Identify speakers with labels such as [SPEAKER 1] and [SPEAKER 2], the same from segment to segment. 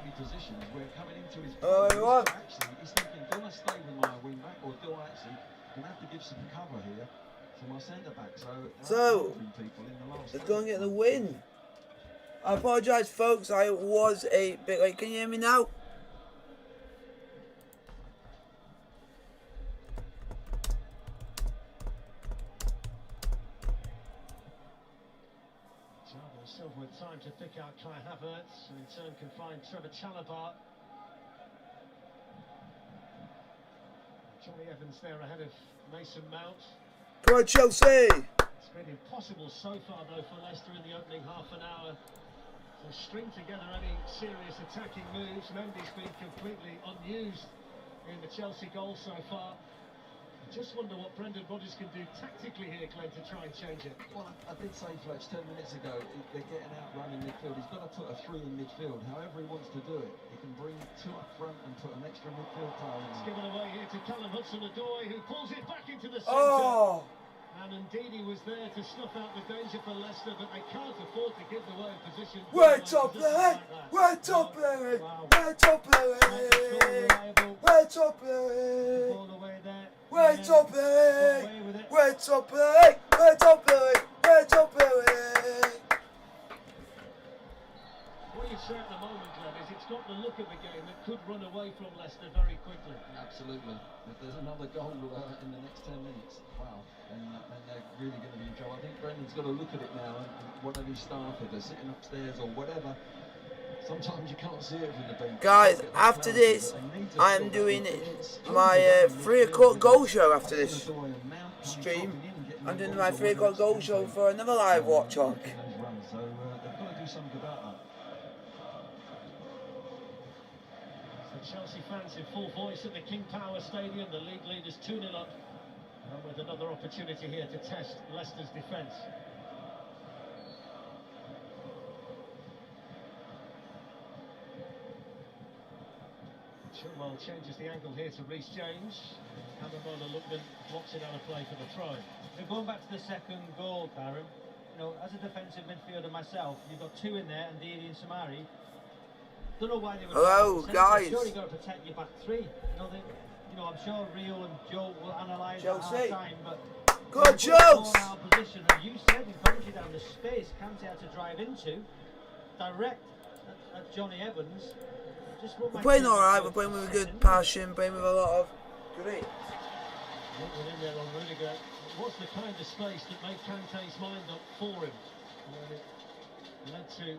[SPEAKER 1] perfectly positioned. We're coming into his
[SPEAKER 2] Oh,
[SPEAKER 1] play.
[SPEAKER 2] everyone.
[SPEAKER 1] Actually, he's thinking, do I stay with my wing back or do I actually gonna have to give some cover here for my centre back? So people in the last
[SPEAKER 2] let's go and get the win. I apologise, folks. I was a bit late. Can you hear me now?
[SPEAKER 3] Silver with time to pick out Kai Havertz, and in turn can find Trevor Chalobah. Johnny Evans there ahead of Mason Mount.
[SPEAKER 2] Come on, Chelsea!
[SPEAKER 3] It's been impossible so far, though, for Leicester in the opening half an hour to string together any serious attacking moves. Mendy's been completely unused in the Chelsea goal so far. I just wonder what Brendan Rodgers can do tactically here, Glenn, to try and change it.
[SPEAKER 1] Well, I did say, Fletch, 10 minutes ago, they're getting out running midfield. He's got to put a 3 in midfield. However he wants to do it, he can bring 2 up front and put an extra midfield player in.
[SPEAKER 3] It's given away here to Callum Hudson-Odoi, who pulls it back into the centre.
[SPEAKER 2] Oh!
[SPEAKER 3] And indeed he was there to snuff out the danger for Leicester, but they can't afford to give away position.
[SPEAKER 2] We're top Louis! We're top Louis! We're top Louis! We're top Louis!
[SPEAKER 3] All the way there.
[SPEAKER 2] We're top Louis! We're top Louis! We're top Louis! We're top Louis!
[SPEAKER 3] What you say at the moment, Glenn, is it's got the look of a game that could run away from Leicester very quickly.
[SPEAKER 1] Absolutely. If there's another goal in the next 10 minutes, wow, then they're really going to be in trouble. I think Brendan's got to look at it now, and one of his staff, if they're sitting upstairs or whatever, sometimes you can't see it from the bench.
[SPEAKER 2] Guys, after this, I'm doing my 3 o'clock goal show after this stream. I'm doing my 3 o'clock goal show for another live watch on.
[SPEAKER 1] So they've got to do something about that.
[SPEAKER 3] So Chelsea fans in full voice at the King Power Stadium. The league leaders 2-0 up, and with another opportunity here to test Leicester's defence. Chilwell changes the angle here to Reece James. Ademola Lookman blocks it out of play for the throw.
[SPEAKER 4] They're going back to the second goal, Karen. You know, as a defensive midfielder myself, you've got 2 in there, and Didi and Samari. Don't know why they were.
[SPEAKER 2] Hello, guys.
[SPEAKER 4] Sure, you got to protect your back 3. You know, I'm sure Rio and Joe will analyse at half time, but
[SPEAKER 2] good Chelsea.
[SPEAKER 4] Position, and you said in commentary down the space Kante had to drive into, direct at Johnny Evans.
[SPEAKER 2] We're playing alright, we're playing with a good passion, playing with a lot of grit.
[SPEAKER 3] In there on Rudiger. What's the kind of space that made Kante's mind up for him? And it led to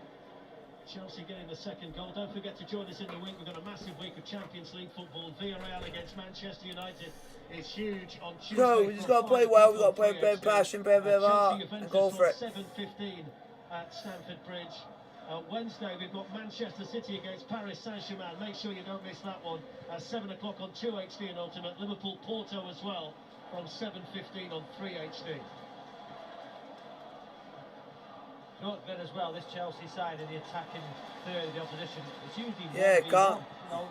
[SPEAKER 3] Chelsea getting the second goal. Don't forget to join us in the week. We've got a massive week of Champions League football. Villarreal against Manchester United is huge on Tuesday.
[SPEAKER 2] So we just got to play well, we've got to play with a bit of passion, play a bit of heart, and go for it.
[SPEAKER 3] 7:15 at Stamford Bridge. Wednesday we've got Manchester City against Paris Saint-Germain. Make sure you don't miss that one. 7 o'clock on 2HD and Ultimate. Liverpool Porto as well from 7:15 on 3HD.
[SPEAKER 4] Note then as well, this Chelsea side in the attacking third of the opposition, it's usually 1v1. You know,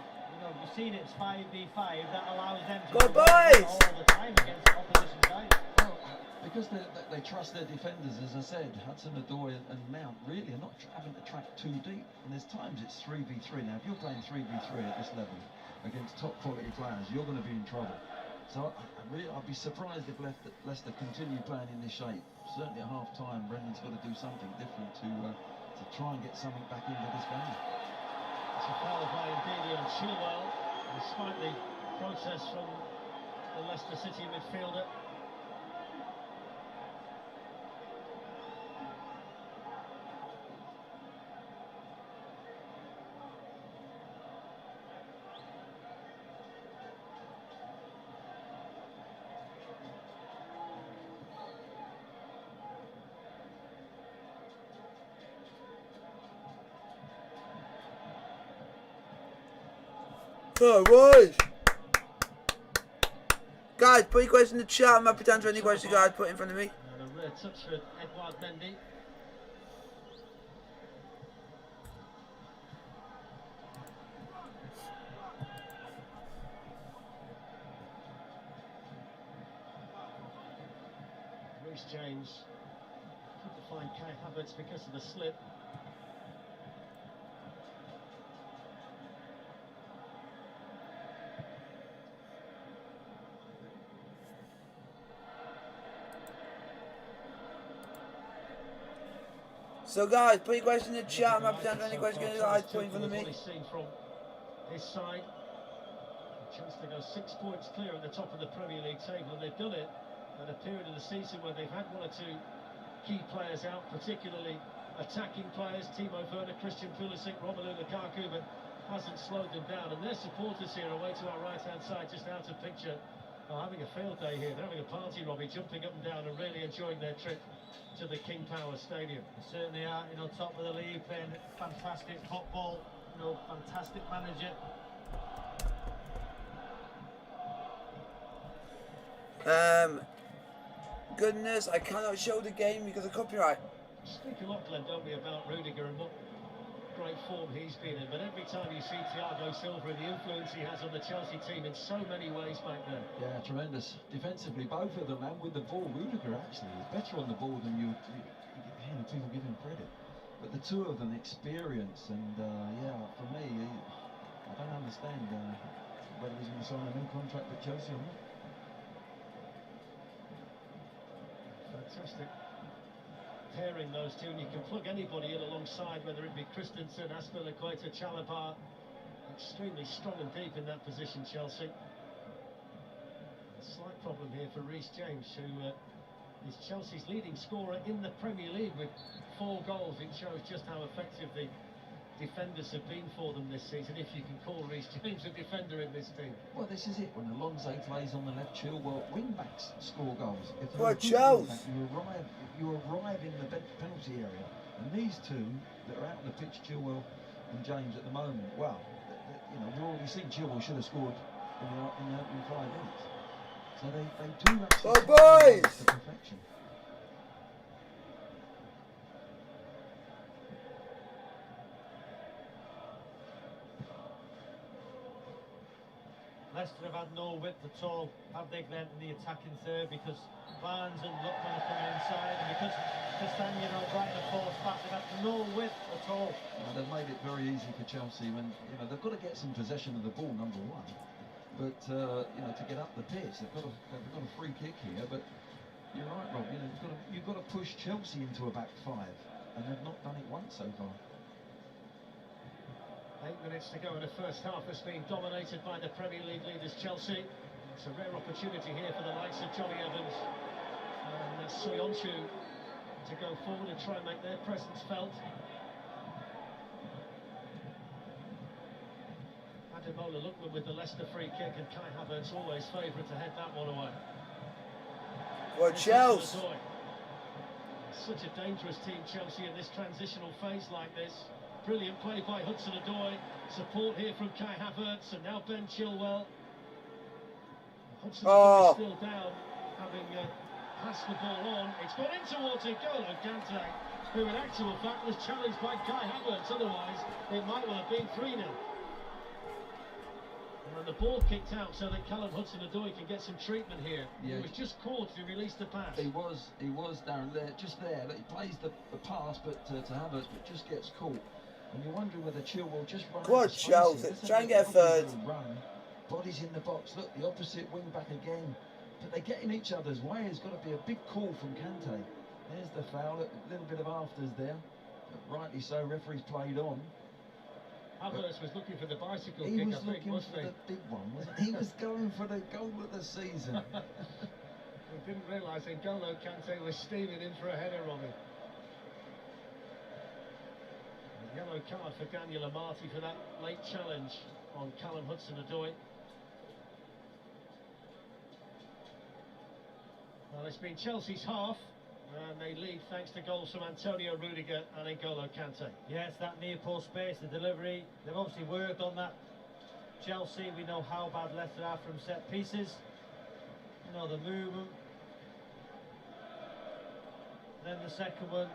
[SPEAKER 4] you've seen it's 5v5. That allows them to
[SPEAKER 2] go boys!
[SPEAKER 4] All the time against the opposition side.
[SPEAKER 1] Well, because they trust their defenders, as I said, Hudson-Odoi and Mount really are not having to track too deep. And there's times it's 3v3. Now, if you're playing 3v3 at this level against top quality players, you're going to be in trouble. So I'd be surprised if Leicester continue playing in this shape. Certainly at half-time, Brendan's got to do something different to try and get something back into this game.
[SPEAKER 3] It's a foul by Ndidi on Chilwell, despite the protest from the Leicester City midfielder.
[SPEAKER 2] Oh, boys! Guys, put your questions in the chat. I'm happy to answer any questions you guys put in front of me.
[SPEAKER 3] And a rare touch for Edouard Mendy. Reece James couldn't find Kai Havertz because of the slip.
[SPEAKER 2] So guys, put your question in the chat. I'm happy to answer any question guys put in front of me.
[SPEAKER 3] Seen from his side. A chance to go 6 points clear at the top of the Premier League table, and they've done it at a period of the season where they've had one or two key players out, particularly attacking players, Timo Werner, Christian Pulisic, Romelu Lukaku, but hasn't slowed them down. And their supporters here away to our right-hand side, just out of picture, are having a field day here. They're having a party, Robbie, jumping up and down and really enjoying their trip to the King Power Stadium.
[SPEAKER 4] They certainly are, you know, top of the league, playing fantastic football, you know, fantastic manager.
[SPEAKER 2] Goodness, I cannot show the game because of copyright.
[SPEAKER 3] Speak a lot, Glenn, don't we, about Rudiger and what great form he's been in, but every time you see Thiago Silva and the influence he has on the Chelsea team in so many ways back there.
[SPEAKER 1] Yeah, tremendous. Defensively, both of them, and with the ball, Rudiger actually is better on the ball than people give him credit. But the two of them, experience, and yeah, for me, I don't understand whether he's going to sign a new contract with Chelsea or not.
[SPEAKER 3] Fantastic pairing, those two, and you can plug anybody in alongside, whether it be Christensen, Aspilicueta, Chalobah. Extremely strong and deep in that position, Chelsea. A slight problem here for Reece James, who is Chelsea's leading scorer in the Premier League with 4 goals. It shows just how effective the defenders have been for them this season, if you can call Reece James a defender in this team.
[SPEAKER 1] Well, this is it. When Alonso plays on the left, Chilwell, wing-backs score goals. If
[SPEAKER 2] What,
[SPEAKER 1] you're a good
[SPEAKER 2] Chelsea?
[SPEAKER 1] wing-back, you arrive in the penalty area. And these two that are out on the pitch, Chilwell and James at the moment, well, you know, we've already seen Chilwell should have scored in the opening 5 minutes. So they do actually
[SPEAKER 2] Oh, boys!
[SPEAKER 1] to perfection.
[SPEAKER 4] Leicester have had no width at all, have they, Glenn, in the attacking third, because Barnes and Lookman are coming inside, and because Castagna and Brighton are forced back, they've had no width at all.
[SPEAKER 1] Well, they've made it very easy for Chelsea when, you know, they've got to get some possession of the ball, number one. But, you know, to get up the pitch, they've got a free kick here, but you're right, Rob, you know, you've got to push Chelsea into a back 5, and they've not done it once so far.
[SPEAKER 3] 8 minutes to go in the first half. Has been dominated by the Premier League leaders, Chelsea. It's a rare opportunity here for the likes of Johnny Evans and Soyuncu to go forward and try and make their presence felt. Ademola Lookman with the Leicester free kick, and Kai Havertz always favourite to head that one away.
[SPEAKER 2] What, Chelsea?
[SPEAKER 3] Such a dangerous team, Chelsea, in this transitional phase like this. Brilliant play by Hudson-Odoi. Support here from Kai Havertz, and now Ben Chilwell. Hudson-Odoi still down, having passed the ball on. It's gone in towards N'Golo Kante, who in actual fact was challenged by Kai Havertz. Otherwise, it might well have been 3-0. And the ball kicked out so that Callum Hudson-Odoi can get some treatment here. Yeah. He was just caught to release the pass.
[SPEAKER 1] He was Darren, there, just there. He plays the pass, but to Havertz, but just gets caught. And you're wondering whether Chilwell just runs.
[SPEAKER 2] Good Chelsea, try and get a third.
[SPEAKER 1] Run. Bodies in the box. Look, the opposite wing back again. But they get in each other's way. There's got to be a big call from Kante. There's the foul. A little bit of afters there. But rightly so. Referee's played on.
[SPEAKER 3] Havertz was looking for the bicycle
[SPEAKER 1] kick.
[SPEAKER 3] He was
[SPEAKER 1] looking for the big one, wasn't he? He was going for the goal of the season.
[SPEAKER 3] We didn't realise N'Golo Kante was steaming in for a header on him. A yellow card for Daniel Amati for that late challenge on Callum Hudson-Odoi. Well, it's been Chelsea's half, and they lead thanks to goals from Antonio Rudiger and N'Golo Kante.
[SPEAKER 4] Yeah, it's that near post space, the delivery. They've obviously worked on that. Chelsea, we know how bad Leicester are from set pieces. You know, the movement. Then the second one,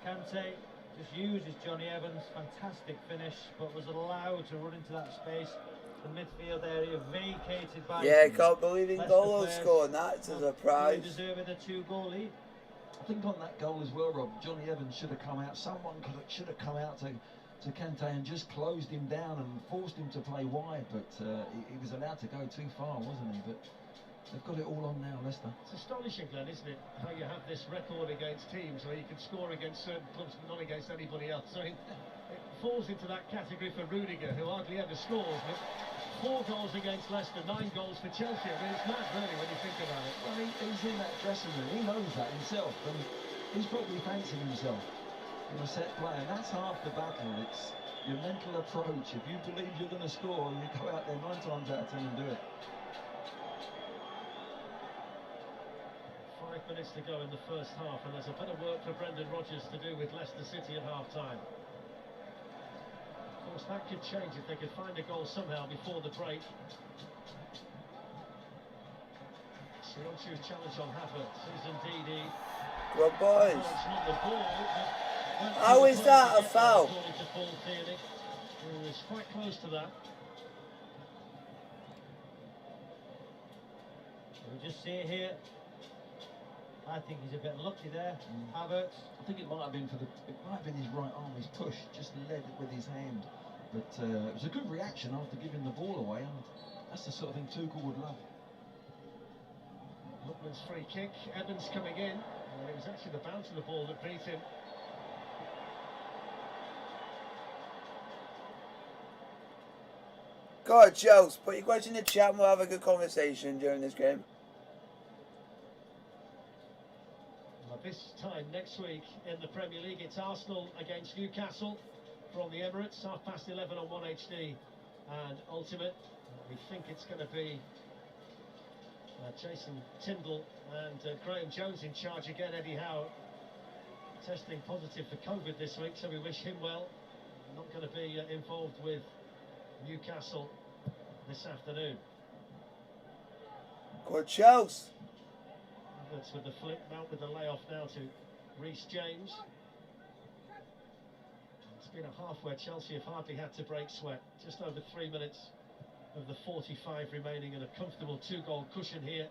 [SPEAKER 4] Kante just uses Johnny Evans, fantastic finish, but was allowed to run into that space. The midfield area vacated by...
[SPEAKER 2] Yeah, can't believe N'Golo scored that. It's a surprise.
[SPEAKER 4] Deserving a 2-goal lead.
[SPEAKER 1] I think on that goal as well, Rob, Johnny Evans should have come out. Someone should have come out to Kante and just closed him down and forced him to play wide, but he was allowed to go too far, wasn't he? But They've got it all on now, Leicester.
[SPEAKER 3] It's astonishing, Glenn, isn't it? How you have this record against teams where you can score against certain clubs but not against anybody else. I mean, it falls into that category for Rudiger, who hardly ever scores. But 4 goals against Leicester, 9 goals for Chelsea. I mean, it's mad, really, when you think about it.
[SPEAKER 1] Well, he's in that dressing room. He knows that himself, and he's probably fancying himself in a set play. And that's half the battle. It's your mental approach. If you believe you're going to score, you go out there 9 times out of 10 and do it.
[SPEAKER 3] 5 minutes to go in the first half, and there's a bit of work for Brendan Rodgers to do with Leicester City at half-time. Of course, that could change if they could find a goal somehow before the break. Sionchu's challenge on Havertz is indeed he.
[SPEAKER 2] Well, boys.
[SPEAKER 3] It's not the ball, but
[SPEAKER 2] How is that a foul?
[SPEAKER 3] According to Paul Tierney, who was quite close to that.
[SPEAKER 4] We'll just see it here. I think he's a bit lucky there, Havertz.
[SPEAKER 1] I think it might have been his right arm, his push, just led it with his hand. But it was a good reaction after giving the ball away, and that's the sort of thing Tuchel would love.
[SPEAKER 3] Lookman's free kick, Evans coming in, and it was actually the bounce of the ball that beat him.
[SPEAKER 2] Go on, Chels, put your questions in the chat and we'll have a good conversation during this game.
[SPEAKER 3] This time next week in the Premier League, it's Arsenal against Newcastle from the Emirates, 11:30 on 1HD and Ultimate. We think it's going to be Jason Tyndall and Graham Jones in charge again. Eddie Howe testing positive for COVID this week, so we wish him well. Not going to be involved with Newcastle this afternoon.
[SPEAKER 2] Go on, Chels.
[SPEAKER 3] That's with the flip, Mount with the layoff now to Reece James. It's been a half where Chelsea have hardly had to break sweat. Just over 3 minutes of the 45 remaining, and a comfortable 2-goal cushion here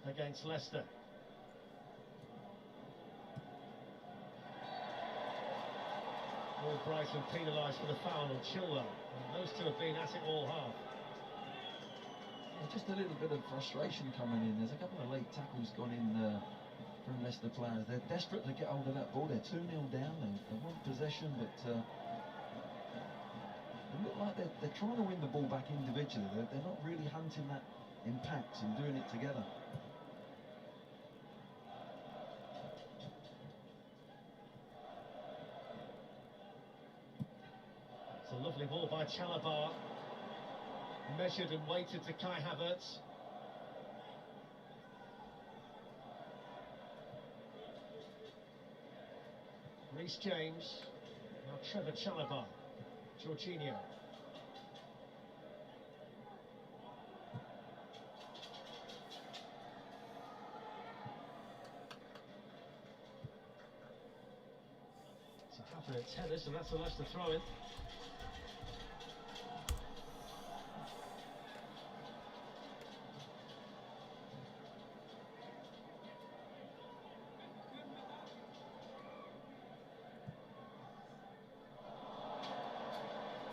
[SPEAKER 3] against Leicester. Will Brighton penalised for the foul on Chilwell. And those two have been at it all half.
[SPEAKER 1] Just a little bit of frustration coming in. There's a couple of late tackles gone in from Leicester players. They're desperate to get hold of that ball. They're 2-0 down. They want possession, but they look like they're trying to win the ball back individually. They're not really hunting that in packs and doing it together.
[SPEAKER 3] It's a lovely ball by Chalobah. Measured and weighted to Kai Havertz. Reece James. Now Trevor Chalobah. Jorginho. So Havertz header, so that's a Leicester throw-in.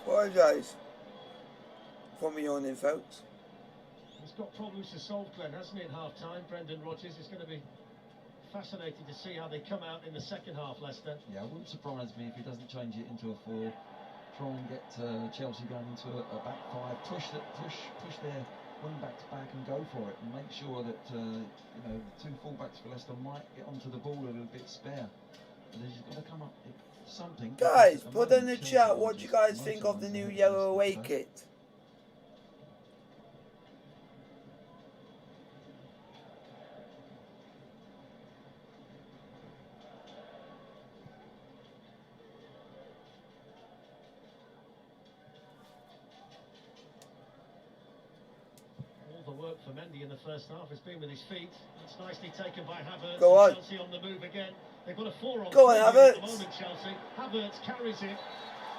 [SPEAKER 2] Apologise for me yawning, folks.
[SPEAKER 3] He's got problems to solve, Glenn, hasn't he, in half-time? Brendan Rodgers. Is going to be fascinating to see how they come out in the second half, Leicester.
[SPEAKER 1] Yeah, it wouldn't surprise me if he doesn't change it into a 4. Try and get Chelsea going into a back 5. Push their wing backs back and go for it, and make sure that you know, the 2 full-backs for Leicester might get onto the ball a little bit spare. But they've just got to come up with something.
[SPEAKER 2] Guys, put in the chat what you guys think of the new yellow away kit.
[SPEAKER 3] All the work for Mendy in the first half has been with his feet. It's nicely taken by Havertz.
[SPEAKER 2] Go on.
[SPEAKER 3] Chelsea on the move again. They've got a 4 on.
[SPEAKER 2] Go on, Havertz.
[SPEAKER 3] At the moment, Chelsea. Havertz carries it.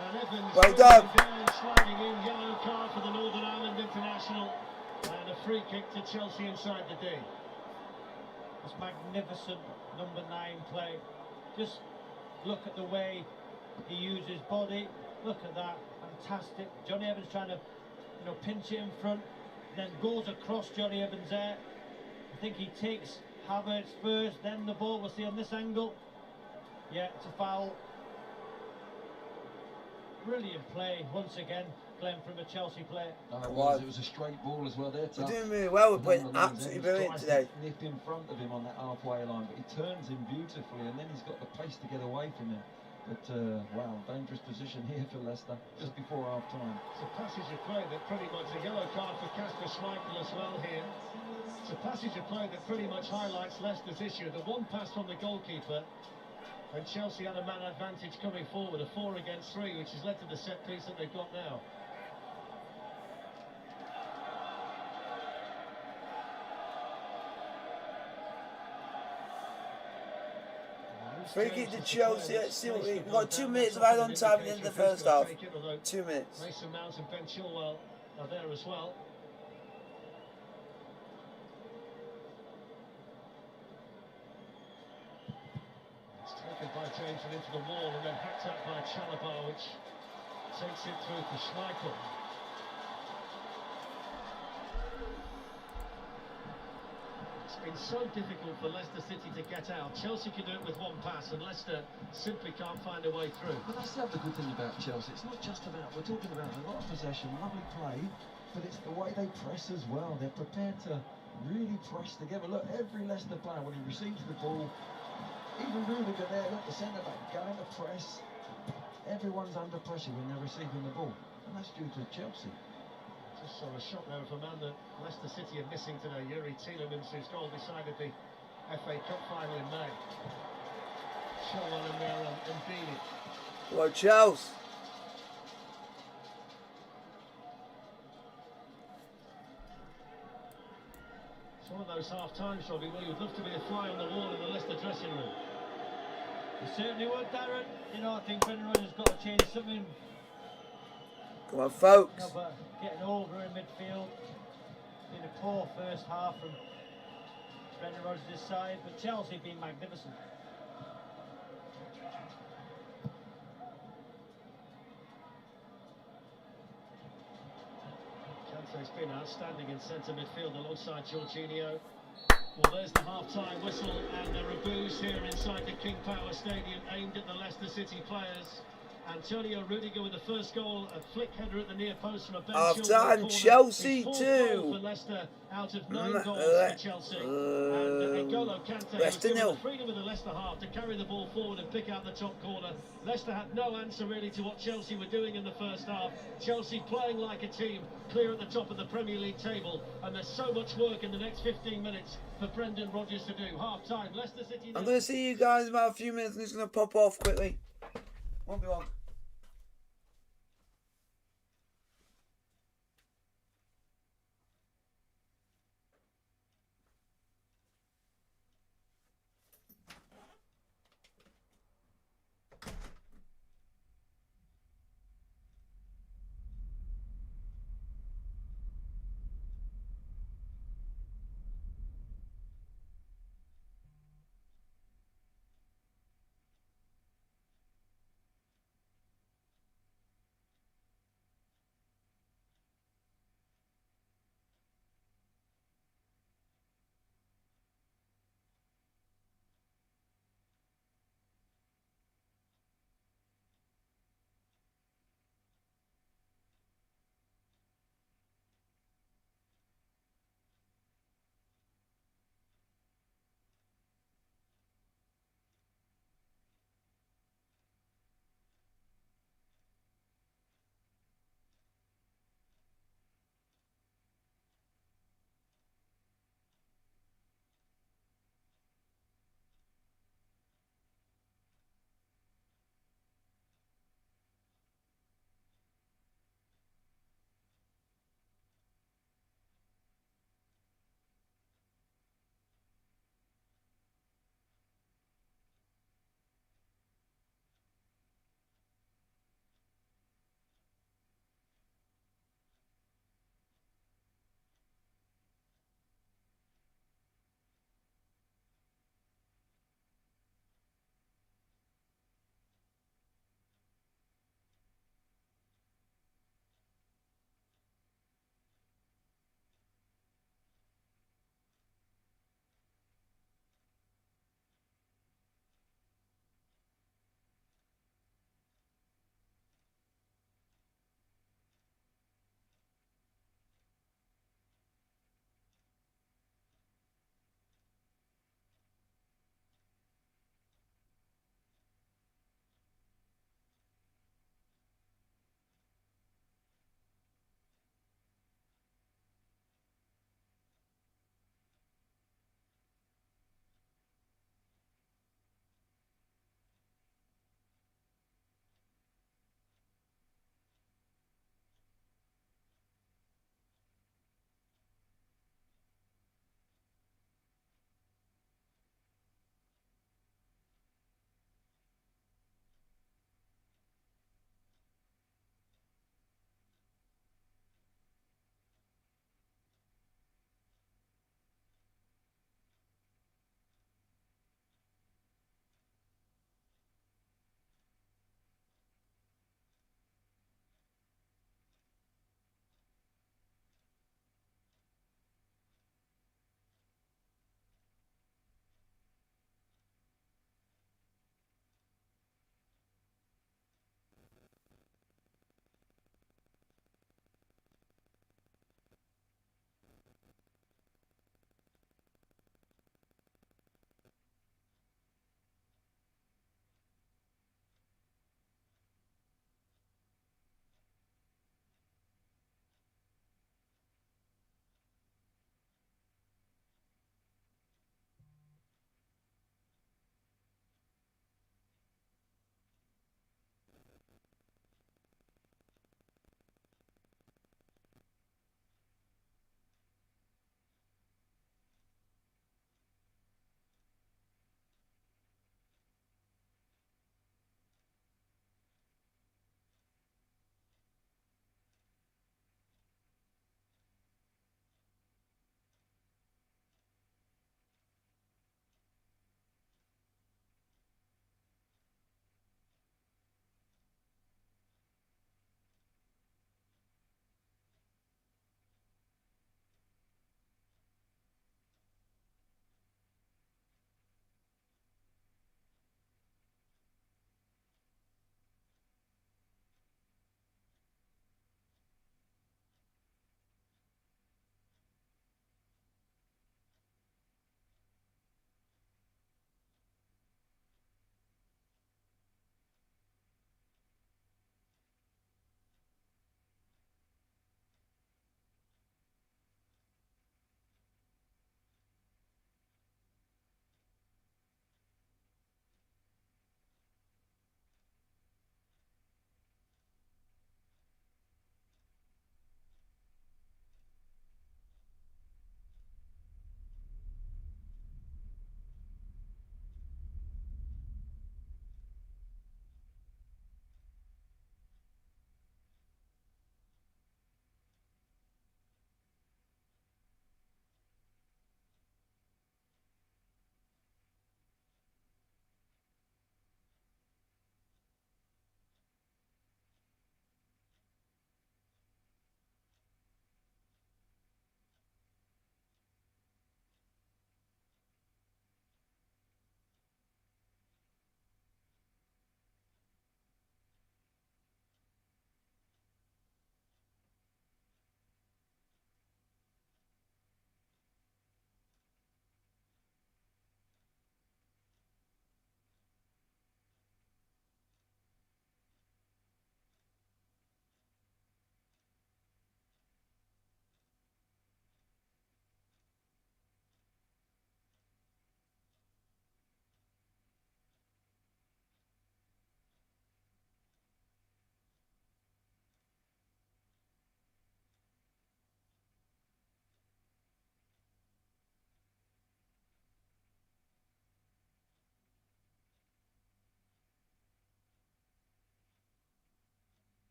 [SPEAKER 3] And Evans
[SPEAKER 2] Well done.
[SPEAKER 3] down, sliding in. Yellow card for the Northern Ireland International. And a free kick to Chelsea inside the D.
[SPEAKER 4] It's magnificent number 9 play. Just look at the way he uses his body. Look at that, fantastic. Johnny Evans trying to, pinch it in front, then goes across Johnny Evans there. think he takes Havertz first, then the ball. We'll see on this angle. Yeah, it's a foul. Brilliant play once again, Glenn, from a Chelsea player.
[SPEAKER 1] No, it was. It was a straight ball as well there.
[SPEAKER 2] We're doing really well. We're playing
[SPEAKER 1] Nonetheless,
[SPEAKER 2] absolutely
[SPEAKER 1] Evans
[SPEAKER 2] brilliant
[SPEAKER 1] tries
[SPEAKER 2] today.
[SPEAKER 1] to nip in front of him on that halfway line, but he turns him beautifully, and then he's got the pace to get away from him. But wow, dangerous position here for Leicester just before half time.
[SPEAKER 3] It's a passage of play that pretty much a yellow card for Kasper Schmeichel as well here. It's a passage of play that pretty much highlights Leicester's issue. The one pass from the goalkeeper, and Chelsea had a man advantage coming forward, a 4 against 3, which has led to the set piece that they've got now.
[SPEAKER 2] Free kick to Chelsea. Let's see what we've got. 2 minutes of add-on time at the end of the first half. 2 minutes.
[SPEAKER 3] Mason Mount and Ben Chilwell are there as well. It's taken by James and into the wall, and then hacked up by Chalobah, which takes it through to Schmeichel. It's been so difficult for Leicester City to get out. Chelsea can do it with one pass, and Leicester simply can't find a way through.
[SPEAKER 1] But that's the other good thing about Chelsea. It's not just about, we're talking about a lot of possession, lovely play, but it's the way they press as well. They're prepared to really press together. Look, every Leicester player, when he receives the ball, even Rudiger there, look, the centre-back going to press. Everyone's under pressure when they're receiving the ball, and that's due to Chelsea.
[SPEAKER 3] Just saw a shot there of a man that Leicester City are missing today, Yuri Tielemans, whose goal decided the FA Cup final in May. Chilwell in there and Deeney.
[SPEAKER 2] Well, Chelsea.
[SPEAKER 3] It's one of those half-times, Robbie, where you'd love to be a fly on the wall in the Leicester dressing room.
[SPEAKER 4] You certainly would, Darren. You know, I think Brendan Rodgers has got to change something.
[SPEAKER 2] Come on, folks.
[SPEAKER 4] You know, but getting over in midfield. Been a poor first half from Brendan Rodgers' side, but Chelsea been magnificent.
[SPEAKER 3] Kante's been outstanding in centre midfield alongside Jorginho. Well, there's the half-time whistle, and there are boos here inside the King Power Stadium aimed at the Leicester City players. Antonio Rudiger with the first goal, a flick header at the near post from a Ben Chilwell
[SPEAKER 2] Half-time,
[SPEAKER 3] corner.
[SPEAKER 2] Chelsea
[SPEAKER 3] His
[SPEAKER 2] 2.
[SPEAKER 3] goal for Leicester out of 9 goals for Chelsea. And N'Golo Kante was given the freedom of the Leicester half to carry the ball forward and pick out the top corner. Leicester had no answer really to what Chelsea were doing in the first half. Chelsea playing like a team, clear at the top of the Premier League table, and there's so much work in the next 15 minutes for Brendan Rodgers to do. Half-time, Leicester City...
[SPEAKER 2] I'm going to see you guys in about a few minutes. I'm just going to pop off quickly. Won't be long.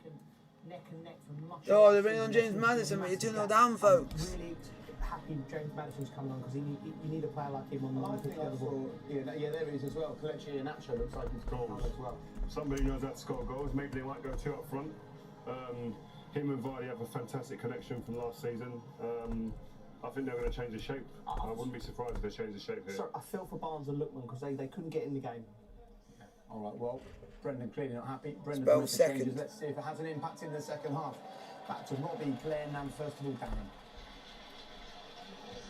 [SPEAKER 5] and neck for much.
[SPEAKER 2] Oh, they're bringing on James Maddison, but you're 2-0 down, folks.
[SPEAKER 5] Really happy James Maddison's coming on because you need a player like him on the
[SPEAKER 6] I think that's there he is as well. Kelechi Iheanacho looks like he's goals as well.
[SPEAKER 7] Somebody knows how to score goals. Maybe they might go 2 up front. Him and Vardy have a fantastic connection from last season. I think they're going to change the shape. I wouldn't be surprised if they change the shape here.
[SPEAKER 5] So I feel for Barnes and Lookman because they couldn't get in the game.
[SPEAKER 6] All right, well, Brendan clearly not happy. Brendan
[SPEAKER 2] Spell
[SPEAKER 6] made the
[SPEAKER 2] second.
[SPEAKER 6] changes. Let's see if it has an impact in the second half. Back to Robbie, Glenn, and first of all, Darren.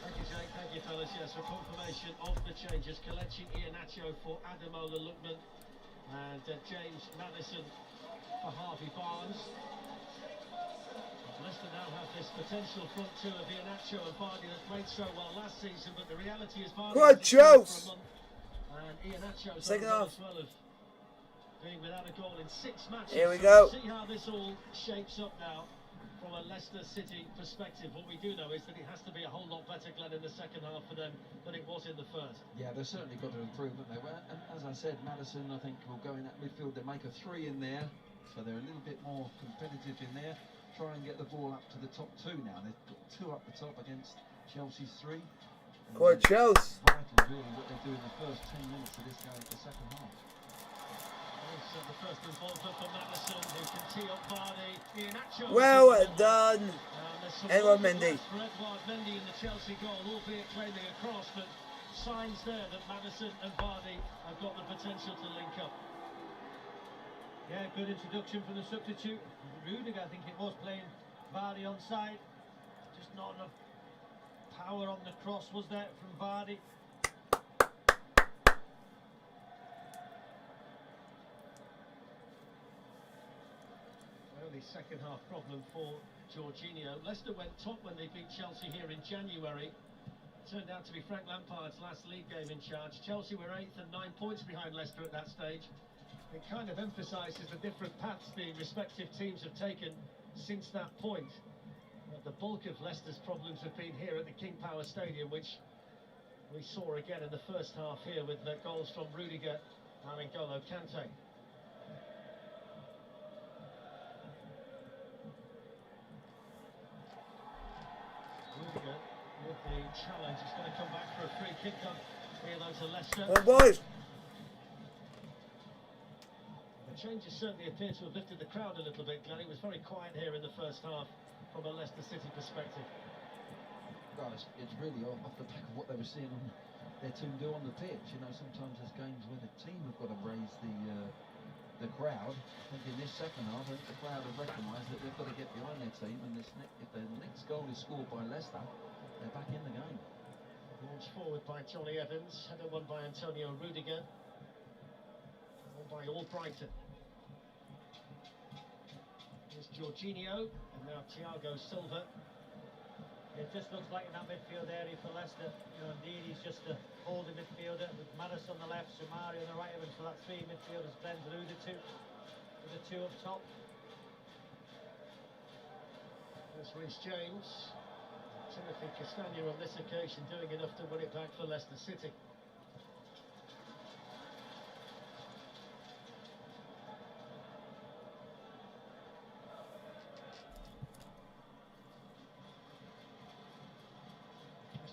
[SPEAKER 3] Thank you, Jake. Thank you, fellas. Yes, for confirmation of the changes. Kelechi Iheanacho for Ademola Lookman and James Maddison for Harvey Barnes. Leicester now have this potential front two of Iheanacho and Vardy that played so well last season, but the reality is Vardy
[SPEAKER 2] Good, Chels.
[SPEAKER 3] and Iheanacho's
[SPEAKER 2] Second
[SPEAKER 3] on
[SPEAKER 2] half.
[SPEAKER 3] as well of being without a goal in 6 matches.
[SPEAKER 2] Here we
[SPEAKER 3] So
[SPEAKER 2] go.
[SPEAKER 3] we'll see how this all shapes up now from a Leicester City perspective. What we do know is that it has to be a whole lot better, Glenn, in the second half for them than it was in the first.
[SPEAKER 1] Yeah, they've certainly got to improve, haven't they? Well, and as I said, Maddison, I think, will go in that midfield. They make a 3 in there, so they're a little bit more competitive in there. Try and get the ball up to the top 2 now. They've got 2 up the top against Chelsea's 3.
[SPEAKER 2] Good, Chels.
[SPEAKER 1] Vital, really, what they do in the first 10 minutes of this game, the second half.
[SPEAKER 3] So the first involvement for Maddison, who can tee up Vardy. Iheanacho.
[SPEAKER 2] Well done.
[SPEAKER 3] There's some
[SPEAKER 2] Edouard
[SPEAKER 3] work
[SPEAKER 2] Mendy.
[SPEAKER 3] for Edouard Mendy in the Chelsea goal, albeit claiming a cross, but signs there that Maddison and Vardy have got the potential to link up.
[SPEAKER 4] Yeah, good introduction from the substitute. Rudiger, I think it was, playing Vardy on side. Just not enough power on the cross, was there, from Vardy?
[SPEAKER 3] Early second half problem for Jorginho. Leicester went top when they beat Chelsea here in January. Turned out to be Frank Lampard's last league game in charge. Chelsea were 8th and 9 points behind Leicester at that stage. It kind of emphasises the different paths the respective teams have taken since that point. The bulk of Leicester's problems have been here at the King Power Stadium, which we saw again in the first half here with the goals from Rudiger and N'Golo Kante. Rudiger with the challenge. He's going to come back for a free kick up here though to Leicester.
[SPEAKER 2] Well, boys.
[SPEAKER 3] The changes certainly appear to have lifted the crowd a little bit, Glenn. It was very quiet here in the first half from a Leicester City perspective.
[SPEAKER 1] Well, it's really off the back of what they were seeing on their team do on the pitch. You know, sometimes there's games where the team have got to raise the crowd. I think in this second half, I think the crowd have recognised that they've got to get behind their team, and if the next goal is scored by Leicester, they're back in the game.
[SPEAKER 3] Launched forward by Johnny Evans, header won by Antonio Rudiger, won by Albrighton. Here's Jorginho, and now Thiago Silva.
[SPEAKER 4] It just looks like in that midfield area for Leicester, indeed he's just a holding midfielder with Maddison on the left, Samari on the right of him, so that 3 midfielders Glenn's alluded to, with the 2 up top.
[SPEAKER 3] There's Reece James. Timothy Castagna on this occasion doing enough to win it back for Leicester City.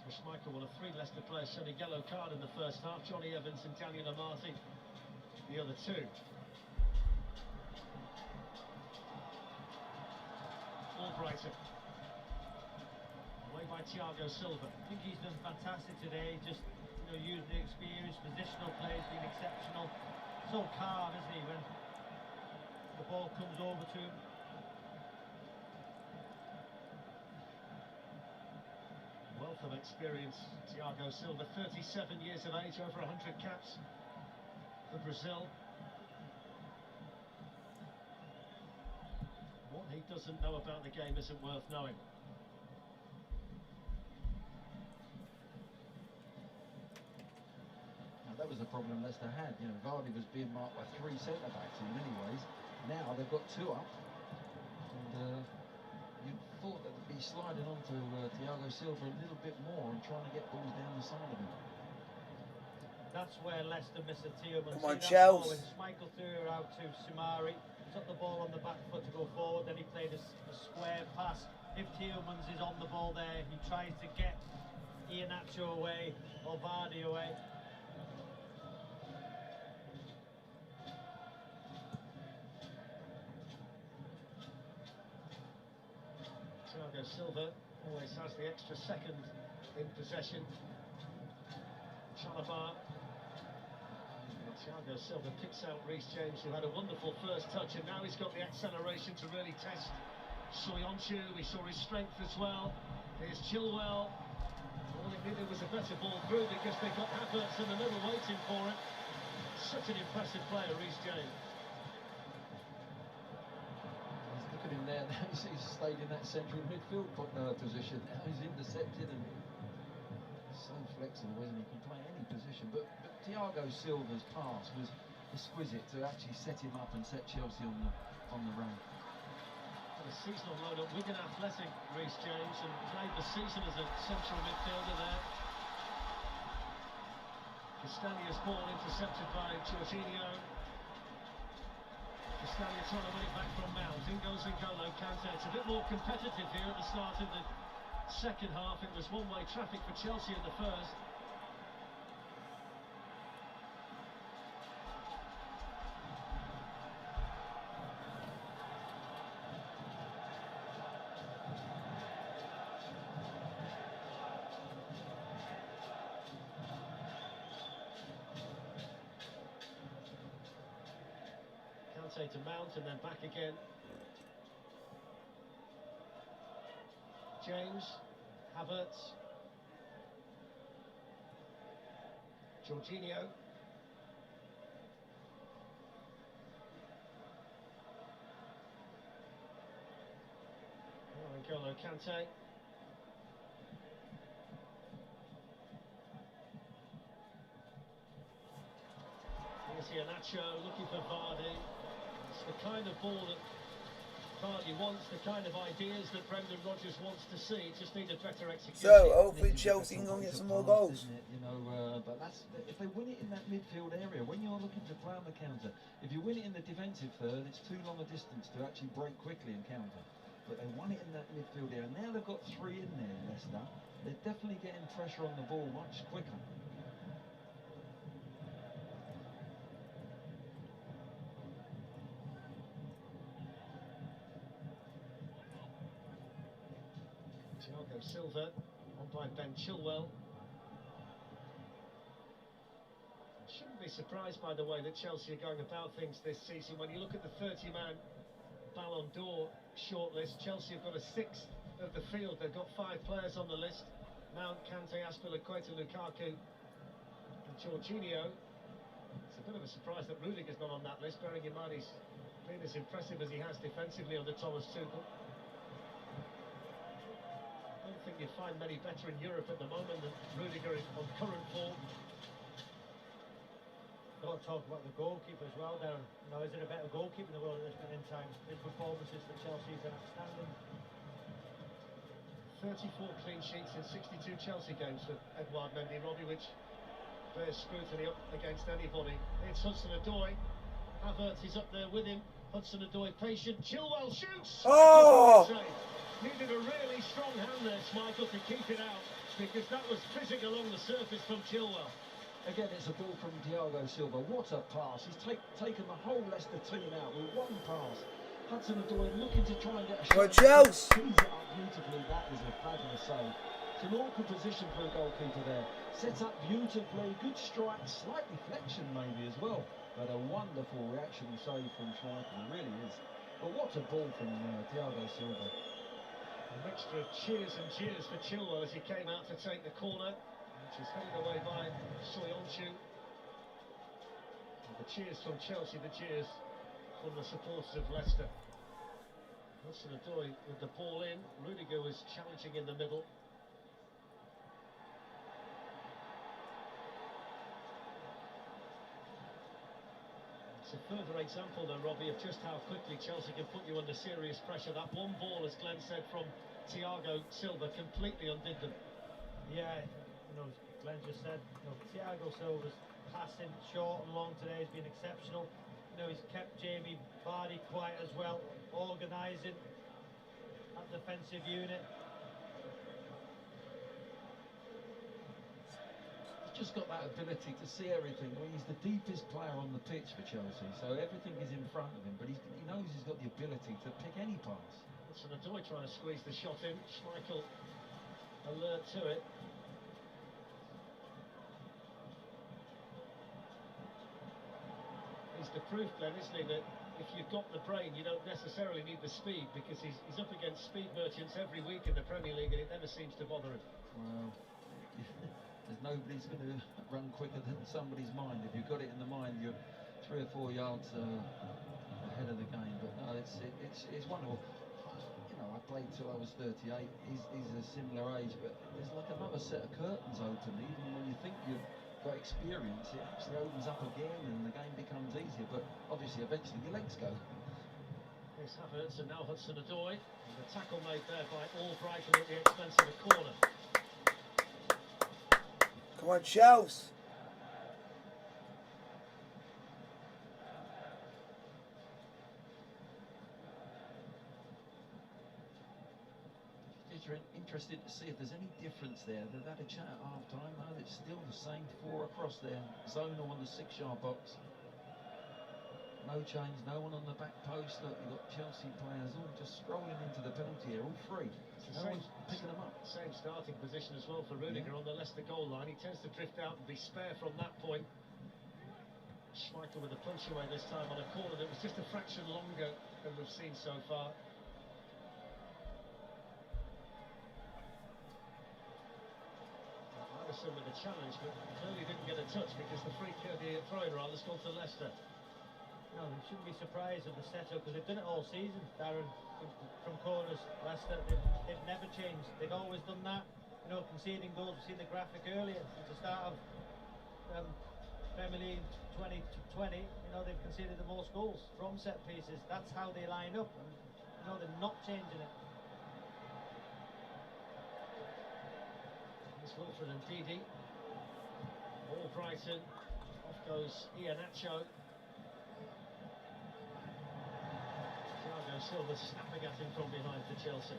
[SPEAKER 3] Schmeichel, one of 3 Leicester players, showed a yellow card in the first half. Johnny Evans and Daniel Amati, the other 2. Albrighton. Away by Thiago Silva.
[SPEAKER 4] I think he's done fantastic today, just using the experience, positional play has been exceptional. So calm, isn't he, when the ball comes over to him.
[SPEAKER 3] Wealth of experience, Thiago Silva, 37 years of age, over 100 caps for Brazil. What he doesn't know about the game isn't worth knowing.
[SPEAKER 1] Now, that was the problem Leicester had. You know, Vardy was being marked by 3 centre-backs in many ways. Now they've got 2 up. And you thought that they'd be sliding onto Thiago Silva a little bit more and trying to get balls down the side of him.
[SPEAKER 4] That's where Leicester miss a Tillman.
[SPEAKER 2] Come on,
[SPEAKER 4] See that
[SPEAKER 2] Chels.
[SPEAKER 4] ball when Schmeichel threw her out to Samari. took the ball on the back foot to go forward, then he played a square pass. If Tielemans is on the ball there, he tries to get Iheanacho away or Vardy away.
[SPEAKER 3] Thiago Silva always has the extra second in possession. Chalobah. Thiago Silva picks out Reece James, who had a wonderful first touch, and now he's got the acceleration to really test Soyuncu. We saw his strength as well. Here's Chilwell. All he needed was a better ball through because they got Havertz in the middle waiting for it. Such an impressive player, Reece James.
[SPEAKER 1] Look at him there. Now he's stayed in that central midfield position. Now he's intercepted and so flexible, isn't he? He can play any position. But Thiago Silva's pass was exquisite to actually set him up and set Chelsea on the run.
[SPEAKER 3] A seasonal loan at Wigan Athletic, Reece James, and played the season as a central midfielder there. Castaglia's ball intercepted by Jorginho. Castaglia trying to win it back from Mount. In goes N'Golo Kante. It's a bit more competitive here at the start of the second half. It was one-way traffic for Chelsea in the first. To Mount and then back again. James, Havertz, Jorginho. N'Golo Kante. Here's Iheanacho looking for Vardy. It's the kind of ball that Vardy wants, the kind of ideas that Brendan Rodgers wants to see. Just need a better execution.
[SPEAKER 2] So hopefully Chelsea can go and get some more goals.
[SPEAKER 1] You know, but that's if they win it in that midfield area. When you're looking to play on the counter, if you win it in the defensive third, it's too long a distance to actually break quickly and counter. But they won it in that midfield area. Now they've got three in there, Leicester. They're definitely getting pressure on the ball much quicker.
[SPEAKER 3] Thiago Silva, on by Ben Chilwell. Shouldn't be surprised by the way that Chelsea are going about things this season. When you look at the 30-man Ballon d'Or shortlist, Chelsea have got a sixth of the field. They've got 5 players on the list: Mount, Kante, Azpilicueta, Lukaku and Jorginho. It's a bit of a surprise that Rudiger's not on that list, bearing in mind he's been as impressive as he has defensively under Thomas Tuchel. I don't think you find many better in Europe at the moment than Rudiger on current form.
[SPEAKER 4] Got to talk about the goalkeeper as well, Darren. You know, is there a better goalkeeper in the world at this point in time? His performances for Chelsea have been outstanding.
[SPEAKER 3] 34 clean sheets in 62 Chelsea games for Edouard Mendy, Robbie, which bears scrutiny up against anybody. It's Hudson-Odoi. Havertz is up there with him. Hudson-Odoi patient. Chilwell shoots!
[SPEAKER 2] Oh!
[SPEAKER 3] Needed a really strong hand there, Schmeichel, to keep it out, because that was fizzing along the surface from Chilwell.
[SPEAKER 1] Again, it's a ball from Thiago Silva. What a pass. He's taken the whole Leicester team out with one pass. Hudson-Odoi looking to try and get a shot.
[SPEAKER 2] Good Chelsea!
[SPEAKER 1] Tees it up beautifully. That is a fabulous save. It's an awkward position for a goalkeeper there. Set up beautifully. Good strike. Slight deflection maybe as well. But a wonderful reaction save from Schmeichel. It really is. But what a ball from Thiago Silva.
[SPEAKER 3] A mixture of cheers and jeers for Chilwell as he came out to take the corner, which is headed away by Soyuncu. The cheers from Chelsea, the cheers from the supporters of Leicester. Hudson-Odoi with the ball in. Rudiger was challenging in the middle. It's a further example though, Robbie, of just how quickly Chelsea can put you under serious pressure. That one ball, as Glenn said, from Thiago Silva completely undid them.
[SPEAKER 4] Yeah, you know, Glenn just said, you know, Thiago Silva's passing short and long today has been exceptional. you know, he's kept Jamie Vardy quiet as well, organising that defensive unit.
[SPEAKER 1] He's just got that ability to see everything. I mean, he's the deepest player on the pitch for Chelsea, so everything is in front of him, but he knows he's got the ability to pick any pass.
[SPEAKER 3] Hudson-Odoi trying to squeeze the shot in. Schmeichel alert to it. He's the proof, Glenn, isn't he, that if you've got the brain, you don't necessarily need the speed, because he's up against speed merchants every week in the Premier League, and it never seems to bother him.
[SPEAKER 1] Well, there's nobody's going to run quicker than somebody's mind. If you've got it in the mind, you're 3 or 4 yards ahead of the game. But no, it's wonderful. You know, I played till I was 38. He's a similar age, but there's like another set of curtains open. Even when you think you've got experience, it actually opens up again, and the game becomes easier. But obviously, eventually, your legs go.
[SPEAKER 3] Here's Havertz, and now Hudson-Odoi. And the tackle made there by Albrighton at the expense of a corner.
[SPEAKER 2] Come on, Chelsea.
[SPEAKER 1] Interested to see if there's any difference there. They've had a chat at half time. No, it's still the same 4 across there. Zonal on the 6-yard box. No change, no one on the back post. Look, you've got Chelsea players all just strolling into the penalty area, all free. No one's picking them up.
[SPEAKER 3] Same starting position as well for Rudiger on the Leicester goal line. He tends to drift out and be spare from that point. Schmeichel with a punch away this time on a corner that was just a fraction longer than we've seen so far. Madison with a challenge, but clearly didn't get a touch because the throwing rather's gone to Leicester.
[SPEAKER 4] No, they shouldn't be surprised at the setup, because they've done it all season, Darren, from corners. Leicester, they've never changed. They've always done that. You know, conceding goals. We've seen the graphic earlier since the start of Premier League 2020. You know, they've conceded the most goals from set pieces. That's how they line up, and you know they're not changing it.
[SPEAKER 3] It's Wilfred and Didi. Albrighton. Off goes Iheanacho. Thiago Silva snapping at him from behind for Chelsea.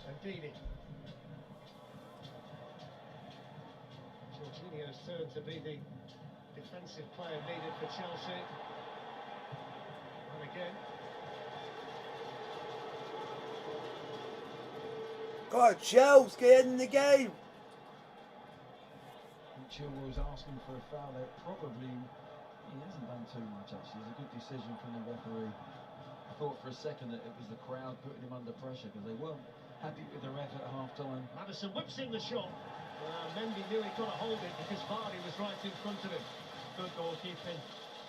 [SPEAKER 3] And Didi. Jorginho's turn to be the defensive player needed for Chelsea. And again.
[SPEAKER 2] God, Chelsea, get in the game.
[SPEAKER 1] Chilwell was asking for a foul there. Probably, he hasn't done too much actually. It's a good decision from the referee. I thought for a second that it was the crowd putting him under pressure, because they weren't happy with the ref at half-time.
[SPEAKER 3] Madison whips in the shot. Mendy knew he couldn't hold it because Vardy was right in front of him.
[SPEAKER 4] Good goalkeeping.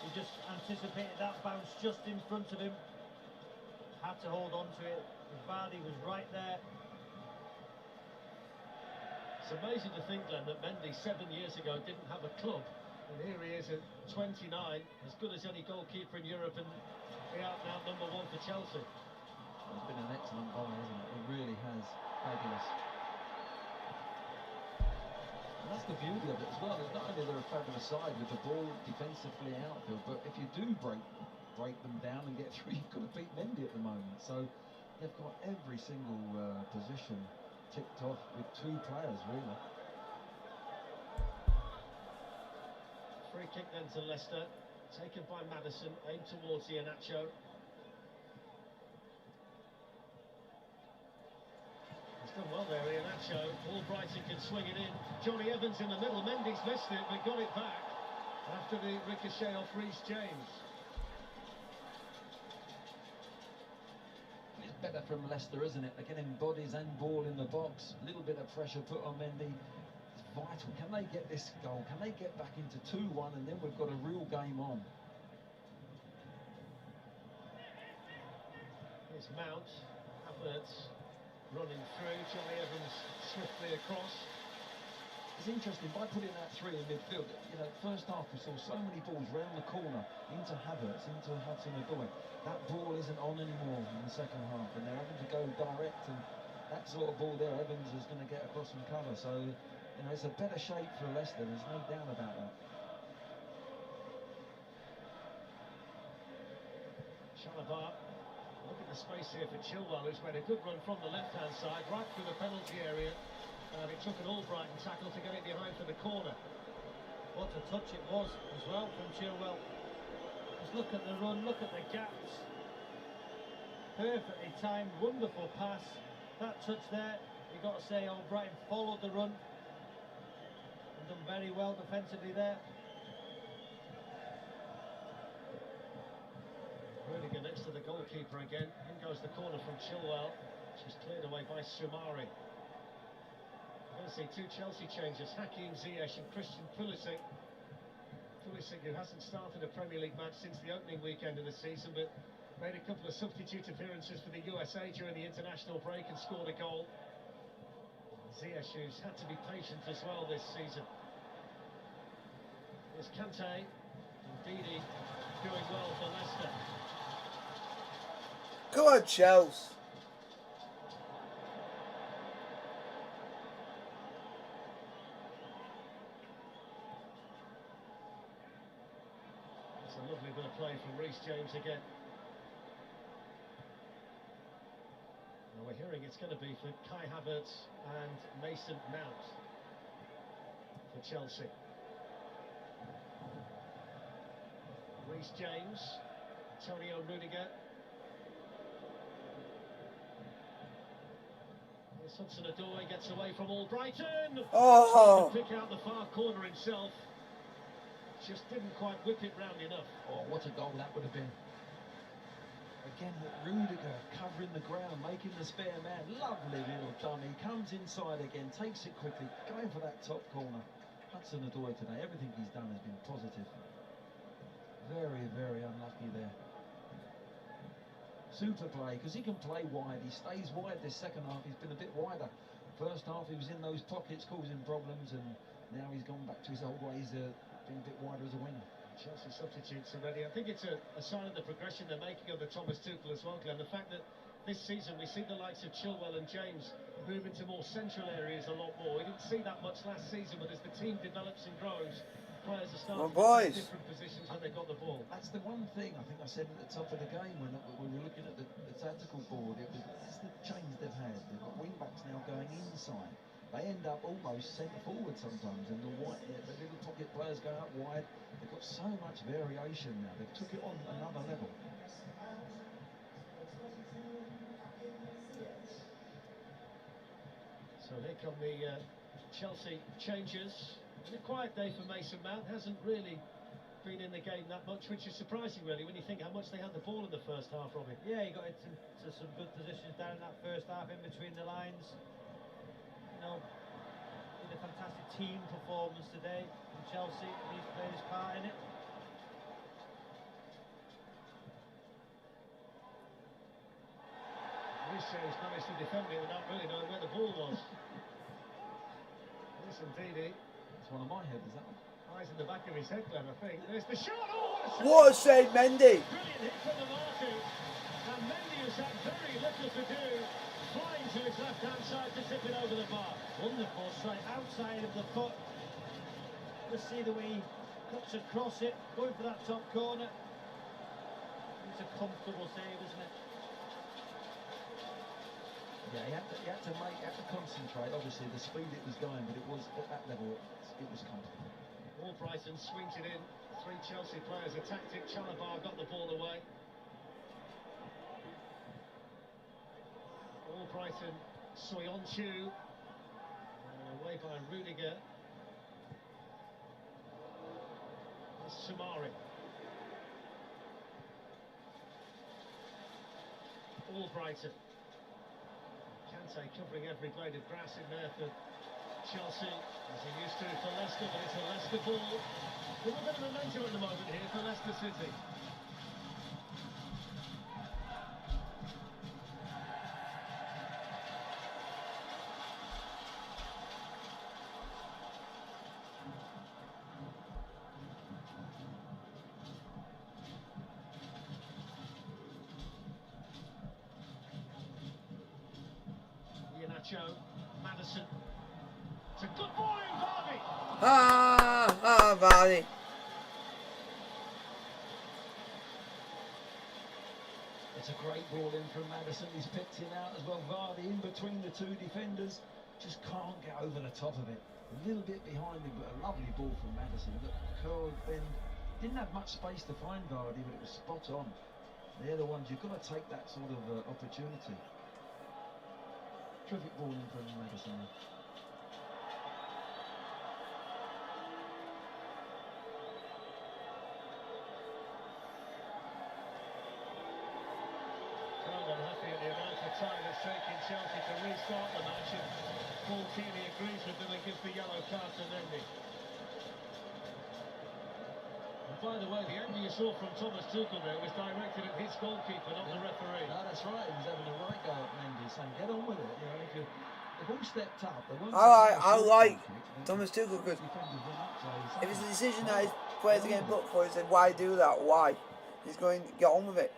[SPEAKER 4] He just anticipated that bounce just in front of him. Had to hold on to it. Vardy was right there.
[SPEAKER 3] It's amazing to think, Glenn, that Mendy 7 years ago didn't have a club, and here he is at 29, as good as any goalkeeper in Europe, and the out-and-out #1 for Chelsea.
[SPEAKER 1] It's been an excellent goal, hasn't it? It really has. Fabulous. And that's the beauty of it as well. It's not only they're a fabulous side with the ball defensively outfield, but if you do break them down and get through, you've got to beat Mendy at the moment. So they've got every single position ticked off with 2 players, really.
[SPEAKER 3] Free kick then to Leicester, taken by Madison, aimed towards Iheanacho. He's done well there, Iheanacho. Albrighton can swing it in. Johnny Evans in the middle. Mendy's missed it, but got it back after the ricochet off Reece James.
[SPEAKER 1] It's better from Leicester, isn't it? They're getting bodies and ball in the box. A little bit of pressure put on Mendy. It's vital. Can they get this goal? Can they get back into 2-1, and then we've got a real game on?
[SPEAKER 3] Here's Mount. Havertz running through. Johnny Evans swiftly across.
[SPEAKER 1] It's interesting, by putting that three in midfield, you know, first half we saw so many balls round the corner into Havertz, into Hudson-Odoi. That ball isn't on anymore in the second half, and they're having to go direct, and that sort of ball there, Evans is going to get across from cover. So, you know, it's a better shape for Leicester, there's no doubt about that.
[SPEAKER 3] Chalobah, look at the space here for Chilwell, who's made a good run from the left-hand side, right through the penalty area. And it took an Albrighton tackle to get it behind for the corner.
[SPEAKER 4] What a touch it was as well from Chilwell. Just look at the run, look at the gaps. Perfectly timed, wonderful pass. That touch there, you've got to say Albrighton followed the run and done very well defensively there.
[SPEAKER 3] Rudiger next to the goalkeeper again. In goes the corner from Chilwell, which is cleared away by Soumare. We're going to see two Chelsea changes, Hakim Ziyech and Christian Pulisic. Pulisic, who hasn't started a Premier League match since the opening weekend of the season, but made a couple of substitute appearances for the USA during the international break and scored a goal. Ziyech, who's had to be patient as well this season. There's Kante and Didi doing well for Leicester.
[SPEAKER 2] Go on, Chelsea.
[SPEAKER 3] It's a lovely bit of play from Reece James again. Now we're hearing it's going to be for Kai Havertz and Mason Mount for Chelsea. Reece James, Antonio Rudiger. Hudson-Odoi gets away from Albrighton.
[SPEAKER 2] Oh!
[SPEAKER 3] Pick out the far corner himself. Just didn't quite whip it round enough.
[SPEAKER 1] Oh, what a goal that would have been. Again, Rudiger covering the ground, making the spare man. Lovely little dummy. Comes inside again, takes it quickly, going for that top corner. Hudson-Odoi today, everything he's done has been positive. Very, very unlucky there. Super play, because he can play wide. He stays wide this second half. He's been a bit wider. First half he was in those pockets causing problems, and now he's gone back to his old ways, being a bit wider as a winger.
[SPEAKER 3] Chelsea substitutes already. I think it's a sign of the progression they're making under Thomas Tuchel as well, Glenn. The fact that this season we see the likes of Chilwell and James move into more central areas a lot more. We didn't see that much last season, but as the team develops and grows, players are starting to take different positions when they've got the ball.
[SPEAKER 1] That's the one thing I think I said at the top of the game when we were looking at the tactical board. It's the change they've had. They've got wing backs now going inside. They end up almost centre forward sometimes, and the little pocket players go out wide. They've got so much variation now. They've took it on another level.
[SPEAKER 3] So here come the Chelsea changes. It's a quiet day for Mason Mount. Hasn't really been in the game that much, which is surprising really when you think how much they had the ball in the first half, Robbie.
[SPEAKER 4] Yeah, he got into some good positions down in that first half, in between the lines. You know, did a fantastic team performance today from Chelsea, and he's played his part in it.
[SPEAKER 3] Reece James managed to defend it without really knowing where the ball was. Yes, indeed.
[SPEAKER 1] It's one of my heads, is that one?
[SPEAKER 3] Eyes in the back of his head, Glenn, I think. There's the shot! Oh,
[SPEAKER 2] What a save, Mendy!
[SPEAKER 3] Brilliant hit from the Martin. And Mendy has had very little to do, flying to his left-hand side to tip it over the bar.
[SPEAKER 4] Wonderful strike outside of the foot. Just see the way he cuts across it, going for that top corner. It's a comfortable save, isn't it?
[SPEAKER 1] Yeah, he had to concentrate. Obviously, the speed it was going, but it was at that level. It was comfortable.
[SPEAKER 3] Albrighton swings it in. Three Chelsea players attacked it. Chalobah got the ball away. Albrighton, Soyuncu, away by Rudiger. Soumare. Albrighton. Kante covering every blade of grass in there for Chelsea, as he used to for Leicester, but it's a Leicester ball. There's a bit of momentum at the moment here for Leicester City. Joe. Madison. It's a good ball in, Vardy.
[SPEAKER 2] Vardy.
[SPEAKER 1] It's a great ball in from Madison. He's picked him out as well. Vardy in between the two defenders. Just can't get over the top of it. A little bit behind him, but a lovely ball from Madison. Look, curled, bend. Didn't have much space to find Vardy, but it was spot on. They're the ones you've got to take that sort of opportunity. Terrific ball in from Madison.
[SPEAKER 3] Unhappy at the amount of time it's taken Chelsea to restart the match, and Paul Keeley agrees with them and gives the yellow card to Mendy. And by the way, the anger you saw from Thomas Tuchel there was directed at his goalkeeper, not the referee.
[SPEAKER 1] No, that's right. He was having a right go at Mendy, saying, "Get on with it." You know, if they've all stepped up.
[SPEAKER 2] I like Thomas Tuchel because if it's a decision that his players are getting booked for, he said, "Why do that? Why?" He's going to get on with it.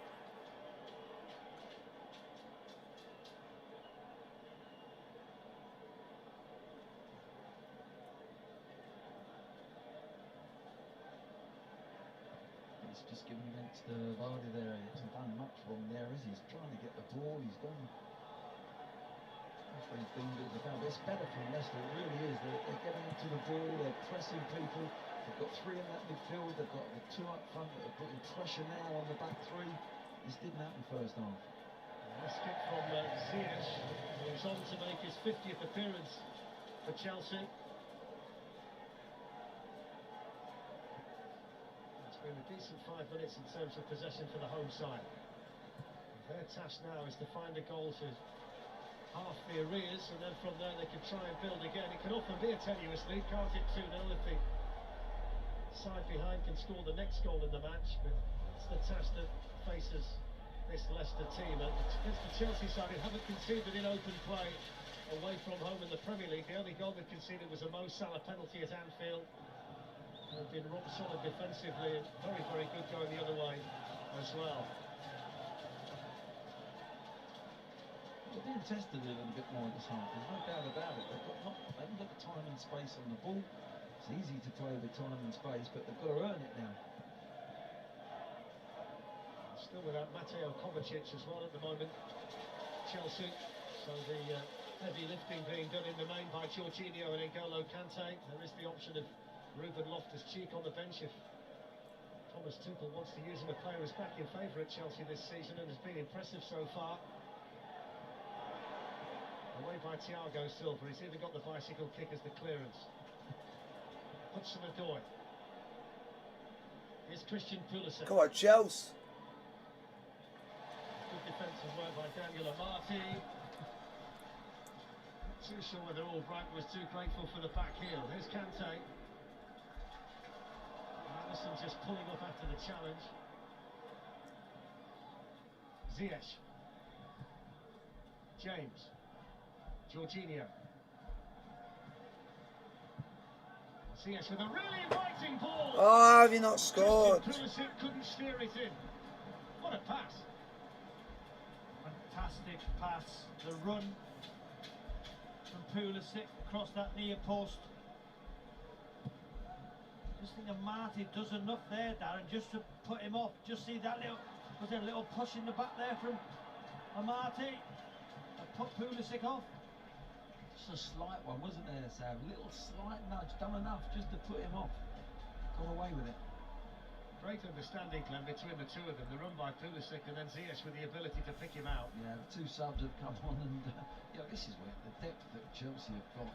[SPEAKER 1] He's just given against Vardy there. He hasn't done much wrong there, is he? He's trying to get the ball. He's gone. He's been good as a foul. But it's better from Leicester. It really is. They're getting into the ball. They're pressing people. They've got three in that midfield. They've got the two up front that are putting pressure now on the back three. This didn't happen first half.
[SPEAKER 3] Nice kick from Ziyech, who's on to make his 50th appearance for Chelsea. It's been a decent 5 minutes in terms of possession for the home side. Their task now is to find a goal to half the arrears, and then from there they can try and build again. It can often be a tenuous lead, can't it, 2-0 if the side behind can score the next goal in the match, but it's the task that faces this Leicester team. And against the Chelsea side, who haven't conceded in open play away from home in the Premier League. The only goal they conceded was a Mo Salah penalty at Anfield. They've been rock solid defensively, and very, very good going the other way as well.
[SPEAKER 1] They're being tested a little bit more this half. There's no doubt about it. They haven't got the time and space on the ball. It's easy to play with time and space, but they've got to earn it now.
[SPEAKER 3] Still without Mateo Kovacic as well at the moment, Chelsea. So the heavy lifting being done in the main by Jorginho and N'Golo Kante. There is the option of Ruben Loftus-Cheek on the bench if Thomas Tuchel wants to use him. A player who's back in favour at Chelsea this season and has been impressive so far. Away by Thiago Silva. He's even got the bicycle kick as the clearance. Hudson-Odoi. Here's Christian Pulisic.
[SPEAKER 2] Come on, Chelsea.
[SPEAKER 3] Good defensive work by Daniel Amati. Not too sure whether Albright was too grateful for the back heel. Here's Kante. Madison just pulling up after the challenge. Ziyech. James. Jorginho. Ziyech with a really inviting ball.
[SPEAKER 2] Oh, have you not scored?
[SPEAKER 3] Pulisic couldn't steer it in. What a pass.
[SPEAKER 4] Fantastic pass. The run from Pulisic across that near post. Just think Amati does enough there, Darren, just to put him off. Just see that was there a little push in the back there from Amati. Put Pulisic off.
[SPEAKER 1] Just a slight one, wasn't there, Sam? A little slight nudge, done enough just to put him off. Got away with it.
[SPEAKER 3] Great understanding, Glenn, between the two of them. The run by Pulisic and then Ziyech with the ability to pick him out.
[SPEAKER 1] Yeah, the two subs have come on, and this is where the depth that Chelsea have got.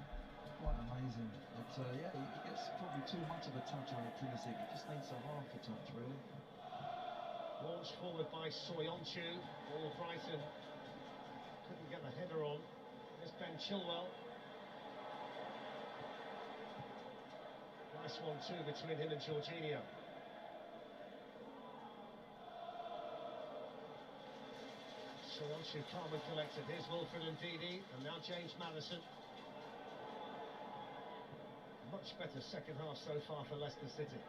[SPEAKER 1] Quite amazing. But yeah, he gets probably too much of a touch on Pulisic. He just needs a half a touch, really.
[SPEAKER 3] Launched forward by Soyuncu. All Brighton couldn't get the header on. There's Ben Chilwell. Nice one too between him and Jorginho. Soyuncu calm and collected. Here's Wilfred Ndidi, and now James Madison. Much better second half so far for Leicester City.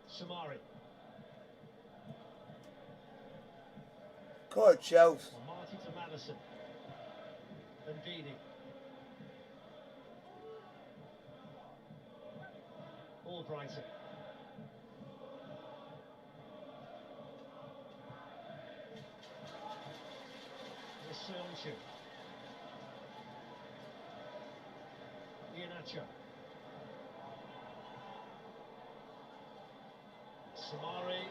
[SPEAKER 3] Samari.
[SPEAKER 2] Come on, Chelsea.
[SPEAKER 3] Marty to Madison. and Dini. Albrighton. Seonchu. Iheanacho. Samari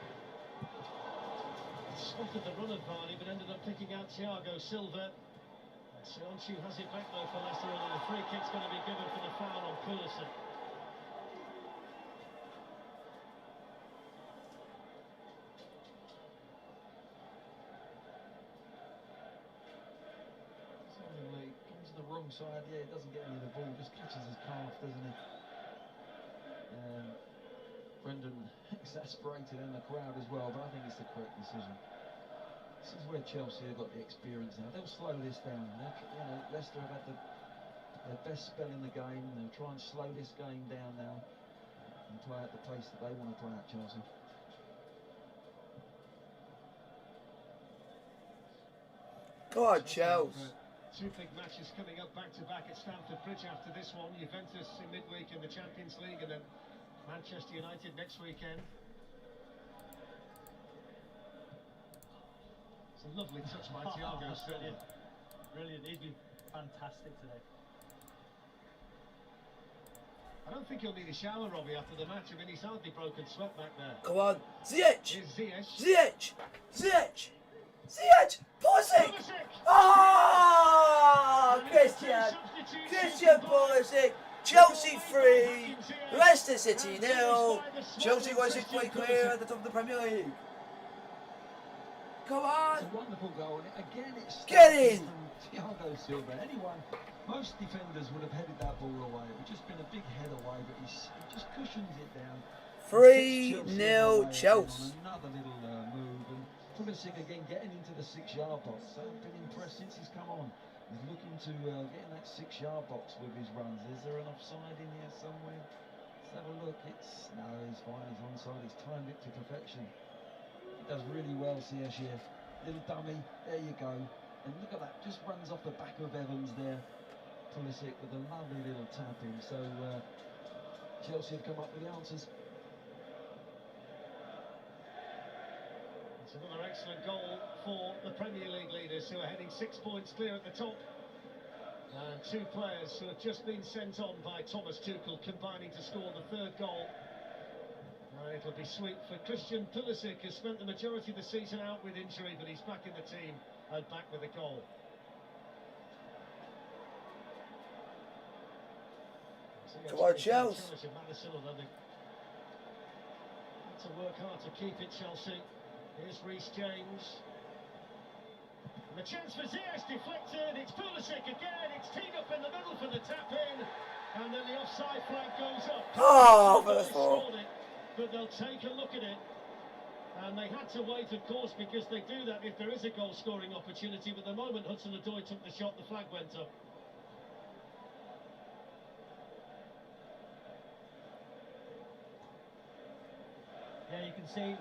[SPEAKER 3] spotted the run of Varney but ended up picking out Thiago Silva. Seonchu has it back though for Leicester, and the free kick's going to be given for the foul on Pulisic.
[SPEAKER 1] Wrong side, yeah, he doesn't get any of the ball, just catches his calf, doesn't he? Brendan exasperated in the crowd as well, but I think it's the correct decision. This is where Chelsea have got the experience now. They'll slow this down. You know, Leicester have had their best spell in the game. They'll try and slow this game down now and play at the pace that they want to play at, Chelsea.
[SPEAKER 2] Go on, Chelsea.
[SPEAKER 3] Two big matches coming up back-to-back at Stamford Bridge after this one. Juventus in midweek in the Champions League, and then Manchester United next weekend. It's a lovely touch by Thiago Silva.
[SPEAKER 4] Brilliant, he's been fantastic today.
[SPEAKER 3] I don't think he'll need a shower, Robbie, after the match. I mean, he's hardly broken sweat back there.
[SPEAKER 2] Come on, Ziyech!
[SPEAKER 3] Here's Ziyech.
[SPEAKER 2] Ziyech! Ziyech! Ziyech! Pulisic! Oh! Christian Pulisic! Chelsea 3, Leicester City 0. Chelsea got 6 points clear at the top of the Premier League. Come on!
[SPEAKER 1] It's a wonderful goal, and again it's
[SPEAKER 2] Get in!
[SPEAKER 1] from Thiago Silva. Most defenders would have headed that ball away. It would just been a big head away, but he just cushions it down.
[SPEAKER 2] 3-0 Chelsea.
[SPEAKER 1] Another little move, and Pulisic again getting into the 6-yard box. I've been impressed since he's come on. He's looking to get in that 6-yard box with his runs. Is there an offside in here somewhere? Let's have a look. No, he's fine. He's onside. He's timed it to perfection. He does really well, Ziyech here. Little dummy. There you go. And look at that. Just runs off the back of Evans there. Pulisic with a lovely little tap in. So Chelsea have come up with the answers.
[SPEAKER 3] It's another excellent goal for the Premier League leaders, who are heading 6 points clear at the top. And two players who have just been sent on by Thomas Tuchel combining to score the third goal. It'll be sweet for Christian Pulisic, who spent the majority of the season out with injury, but he's back in the team and back with a goal.
[SPEAKER 2] Come on, Chelsea.
[SPEAKER 3] To work hard to keep it, Chelsea. Here's Reece James. And the chance for Ziyech deflected. It's Pulisic again. It's teed up in the middle for the tap in. And then the offside flag goes up.
[SPEAKER 2] Oh, for the fall.
[SPEAKER 3] But they'll take a look at it. And they had to wait, of course, because they do that if there is a goal-scoring opportunity. But the moment Hudson-Odoi took the shot, the flag went up.
[SPEAKER 4] Yeah, you can see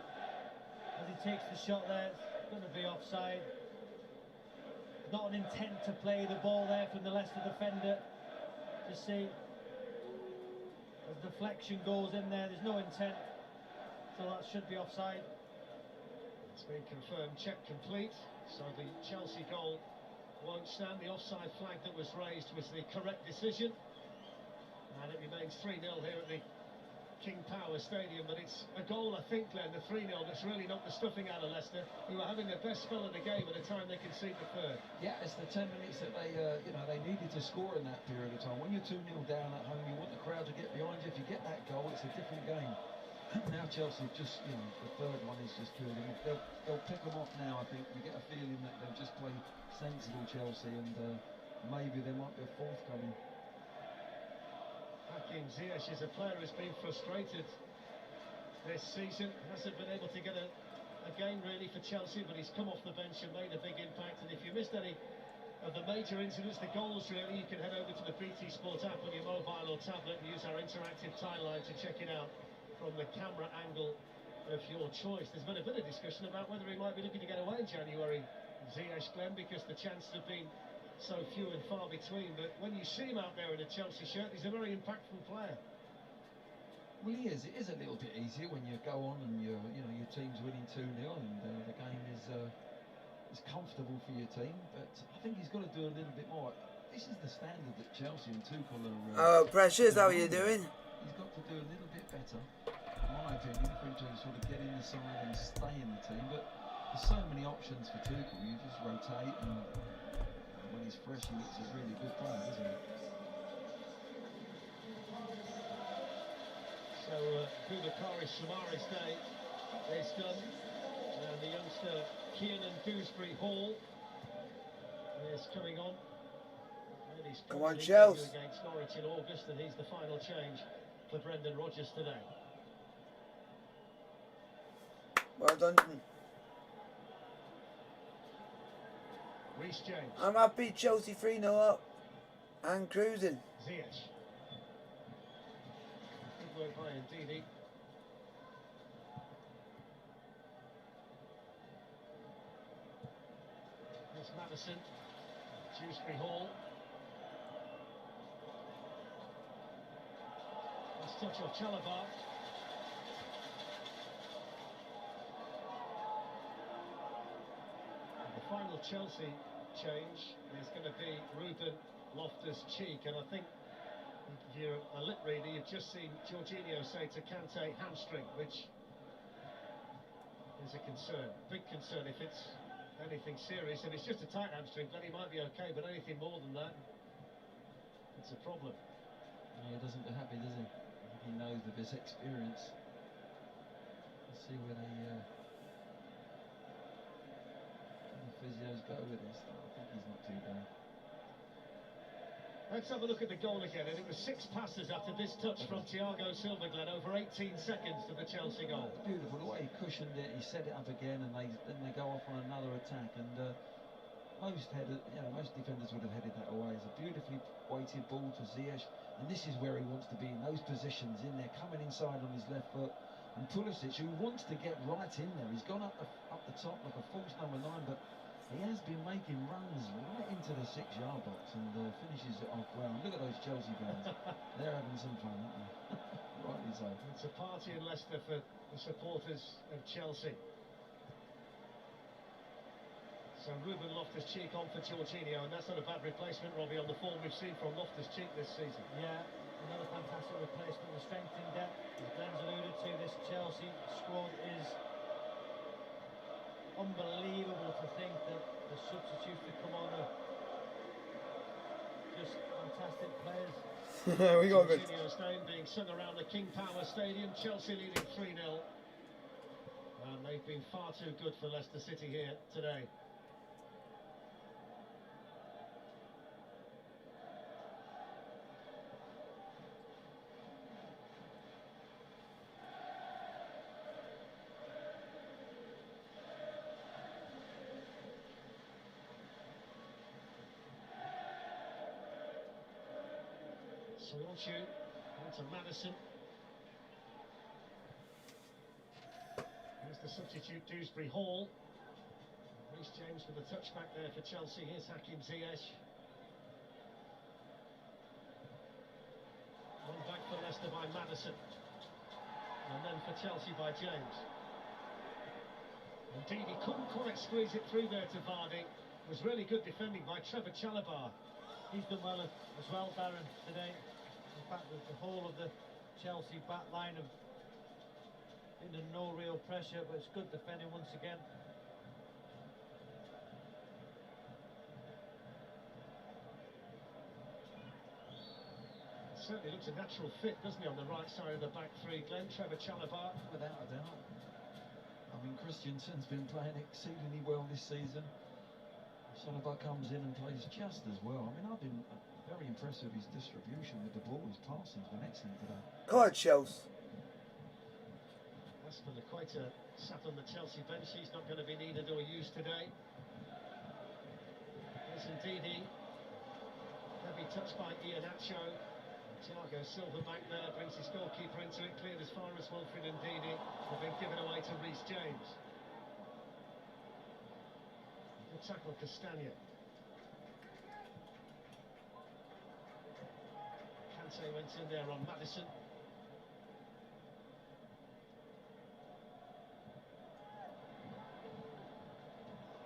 [SPEAKER 4] as he takes the shot there, it's going to be offside. Not an intent to play the ball there from the Leicester defender. Just see, as deflection goes in there, there's no intent, so that should be offside.
[SPEAKER 3] It's been confirmed, check complete, so the Chelsea goal won't stand. The offside flag that was raised was the correct decision, and it remains 3-0 here at the King Power Stadium. But it's a goal, I think, Glenn, the 3-0, that's really knocked the stuffing out of Leicester, who are having their best spell of the game at a time they concede the third.
[SPEAKER 1] Yeah, it's the 10 minutes that they needed to score in that period of time. When you're 2-0 down at home, you want the crowd to get behind you. If you get that goal, it's a different game. Now Chelsea just, the third one is just killed them. They'll pick them off now, I think. You get a feeling that they'll just play sensible Chelsea, and maybe there might be a fourth coming.
[SPEAKER 3] Hakim Ziyech is a player who's been frustrated this season. Hasn't been able to get a game really for Chelsea, but he's come off the bench and made a big impact. And if you missed any of the major incidents, the goals really, you can head over to the BT Sport app on your mobile or tablet and use our interactive timeline to check it out from the camera angle of your choice. There's been a bit of discussion about whether he might be looking to get away in January, Ziyech, Glenn, because the chances have been so few and far between, but when you see him out there in a Chelsea shirt, he's a very impactful player.
[SPEAKER 1] Well, he is. It is a little bit easier when you go on and your team's winning 2-0 and the game is comfortable for your team. But I think he's got to do a little bit more. This is the standard that Chelsea and Tuchel are.
[SPEAKER 2] Oh, Precious, how are you doing?
[SPEAKER 1] He's got to do a little bit better, in my opinion, for him to sort of get in the side and stay in the team. But there's so many options for Tuchel. You just rotate, and when he's fresh, he looks a really good player, doesn't he?
[SPEAKER 3] So Boubakary Soumare's day is done, and the youngster Kiernan Dewsbury Hall is coming on. And he's
[SPEAKER 2] Come on,
[SPEAKER 3] currently
[SPEAKER 2] Chelsea.
[SPEAKER 3] against Norwich in August, and he's the final change for Brendan Rodgers today.
[SPEAKER 2] Well done.
[SPEAKER 3] Reece James.
[SPEAKER 2] I'm happy Chelsea 3-0 up and cruising.
[SPEAKER 3] Ziyech. Good work by Ndidi. There's Madison. Dewsbury Hall. Last touch of Chalobah. The final Chelsea change is going to be Ruben Loftus-Cheek, and I think if you're a lip reader, you've just seen Jorginho say to Kante hamstring, which is a concern, big concern. If it's anything serious, if it's just a tight hamstring, then he might be okay, but anything more than that, it's a problem.
[SPEAKER 1] No, he doesn't look happy, does he? He knows with his experience. Let's see where the physios go with this. I think he's not too bad.
[SPEAKER 3] Let's have a look at the goal again, and it was 6 passes after this touch from Thiago Silva, Glenn, over 18 seconds to the Chelsea goal.
[SPEAKER 1] Beautiful, the way he cushioned it, he set it up again, and then they go off on another attack. And most defenders would have headed that away. It's a beautifully weighted ball to Ziyech, and this is where he wants to be, in those positions, in there, coming inside on his left foot. And Pulisic, who wants to get right in there, he's gone up the top like a false number 9, but he has been making runs right into the 6-yard box and finishes it off well. And look at those Chelsea fans. They're having some fun, aren't they? Rightly so.
[SPEAKER 3] It's a party in Leicester for the supporters of Chelsea. So Ruben Loftus-Cheek on for Jorginho, and that's not a bad replacement, Robbie, on the form we've seen from Loftus-Cheek this season.
[SPEAKER 4] Yeah, another fantastic replacement. The strength in depth, as Glenn's alluded to, this Chelsea squad is unbelievable. To think that the substitutes that come on are just fantastic players.
[SPEAKER 2] We got it.
[SPEAKER 3] Jorginho's name being sung around the King Power Stadium. Chelsea leading 3-0. And they've been far too good for Leicester City here today. Soyuncu, on to Madison. Here's the substitute, Dewsbury Hall. Reece James with the touchback there for Chelsea. Here's Hakim Ziyech. One back for Leicester by Madison. And then for Chelsea by James. Indeed, he couldn't quite squeeze it through there to Vardy. It was really good defending by Trevor Chalobah.
[SPEAKER 4] He's done well as well, Darren, today. In fact, the whole of the Chelsea back line have been under no real pressure, but it's good defending once again.
[SPEAKER 3] Certainly looks a natural fit, doesn't he, on the right side of the back three, Glenn? Trevor Chalobah.
[SPEAKER 1] Without a doubt. I mean, Christensen's been playing exceedingly well this season. Chalobah comes in and plays just as well. I mean, I've been very impressed with his distribution with the ball. His passing's been excellent today.
[SPEAKER 2] Come on, Chelsea.
[SPEAKER 3] Aspilicueta sat on the Chelsea bench. He's not going to be needed or used today. There's Ndidi. Heavy touch by Iheanacho. Thiago Silva back there, brings his goalkeeper into it, cleared as far as Wilfred Ndidi. Have been given away to Reece James. Good tackle, Castagna. Kante went in there on Maddison.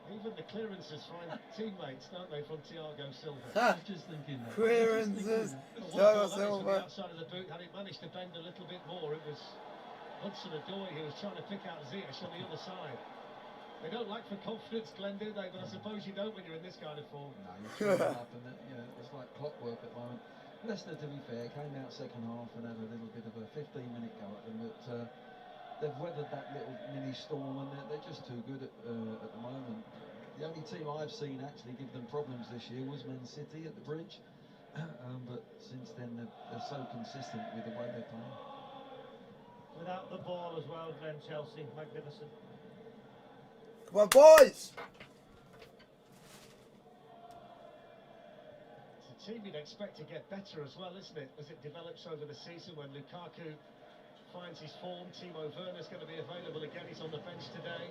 [SPEAKER 3] Even the clearances find teammates, don't they, from Thiago Silva?
[SPEAKER 1] I was just thinking that.
[SPEAKER 2] Clearances.
[SPEAKER 3] But what a
[SPEAKER 2] Thiago
[SPEAKER 3] ball that is from the
[SPEAKER 2] Silva.
[SPEAKER 3] outside of the boot. Had it managed to bend a little bit more, it was Hudson-Odoi who was trying to pick out Ziyech on the other side. They don't lack for confidence, Glenn, do they? But I suppose you don't when you're in this kind of form.
[SPEAKER 1] No, you're up and it's like clockwork at the moment. Leicester, to be fair, came out second half and had a little bit of a 15-minute go at them, but they've weathered that little mini storm and they're just too good at the moment. The only team I've seen actually give them problems this year was Man City at the Bridge, but since then they're so consistent with the way they're playing.
[SPEAKER 4] Without the ball as well, Glenn, Chelsea, magnificent.
[SPEAKER 2] Come on, boys!
[SPEAKER 3] It's a team you'd expect to get better as well, isn't it? As it develops over the season when Lukaku finds his form. Timo Werner's going to be available again. He's on the bench today.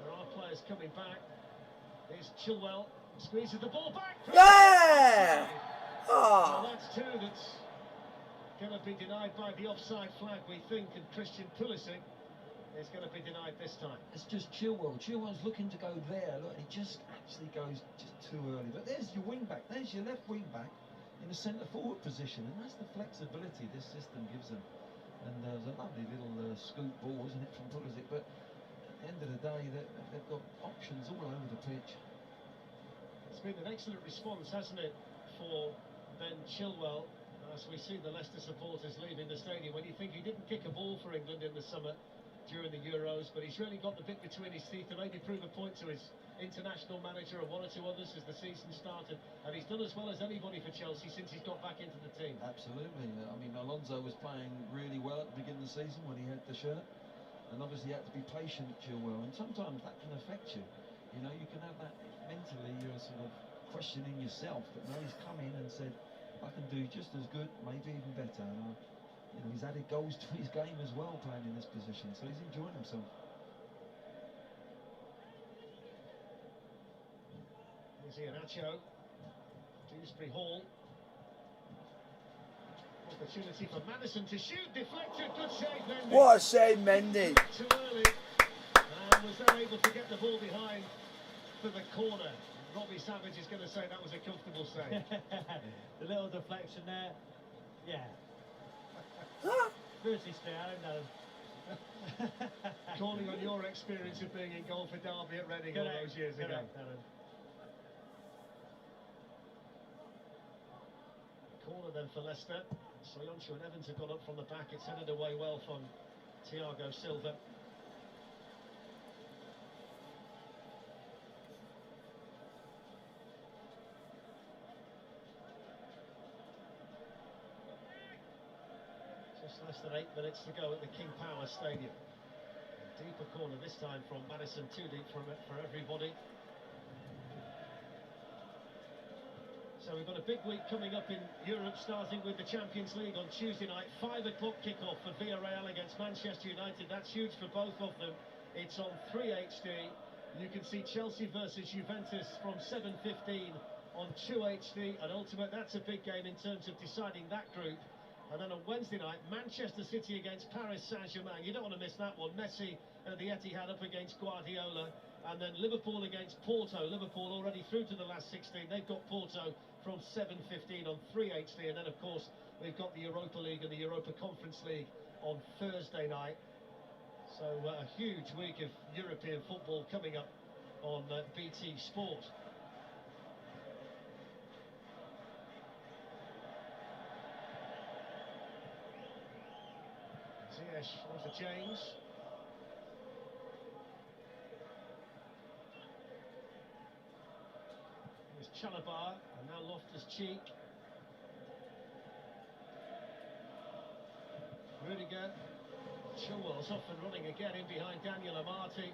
[SPEAKER 3] There are players coming back. Here's Chilwell. Squeezes the ball back.
[SPEAKER 2] Yeah!
[SPEAKER 3] Well,
[SPEAKER 2] Oh.
[SPEAKER 3] that's two that's going to be denied by the offside flag, we think, and Christian Pulisic is going to be denied this time.
[SPEAKER 1] It's just Chilwell. Chilwell's looking to go there. Look, he just actually goes just too early. But there's your wing back. There's your left wing back in the centre forward position, and that's the flexibility this system gives them. And there's a lovely little scoop ball, isn't it, from Pulisic? But at the end of the day, they've got options all over the pitch.
[SPEAKER 3] It's been an excellent response, hasn't it, for Ben Chilwell, as we see the Leicester supporters leaving the stadium. When you think he didn't kick a ball for England in the summer during the Euros, but he's really got the bit between his teeth to maybe prove a point to his international manager and one or two others as the season started, and he's done as well as anybody for Chelsea since he's got back into the team.
[SPEAKER 1] Absolutely. I mean, Alonso was playing really well at the beginning of the season when he had the shirt, and obviously he had to be patient at Chilwell, and sometimes that can affect you. You know, you can have that mentally, you're sort of questioning yourself, but now he's come in and said, I can do just as good, maybe even better. And you know, he's added goals to his game as well, playing in this position, so he's enjoying himself.
[SPEAKER 3] Here's Iheanacho, Dewsbury Hall. Opportunity for Maddison to shoot, deflected, good save, Mendy.
[SPEAKER 2] What a save, Mendy.
[SPEAKER 3] Too early, and was then able to get the ball behind for the corner. Robbie Savage is going to say that was a comfortable save.
[SPEAKER 4] The little deflection there, yeah. Seriously, Darren.
[SPEAKER 3] Calling on your experience of being in goal for Derby at Reading all those years ago. Corner then for Leicester. Soyuncu and Evans have gone up from the back. It's headed away well from Thiago Silva. Just less than 8 minutes to go at the King Power Stadium. A deeper corner this time from Maddison, too deep for everybody. So we've got a big week coming up in Europe, starting with the Champions League on Tuesday night. 5 o'clock kickoff for Villarreal against Manchester United. That's huge for both of them. It's on 3 HD. You can see Chelsea versus Juventus from 7:15 on 2 HD. And ultimate, that's a big game in terms of deciding that group. And then on Wednesday night, Manchester City against Paris Saint-Germain. You don't want to miss that one. Messi at the Etihad up against Guardiola. And then Liverpool against Porto. Liverpool already through to the last 16. They've got Porto from 7:15 on 3 HD. And then, of course, we've got the Europa League and the Europa Conference League on Thursday night. So a huge week of European football coming up on BT Sport. Ziyech onto James. Here's Chalabar, and now Loftus-Cheek. Rudiger. Chilwell's off and running again in behind Daniel Amati.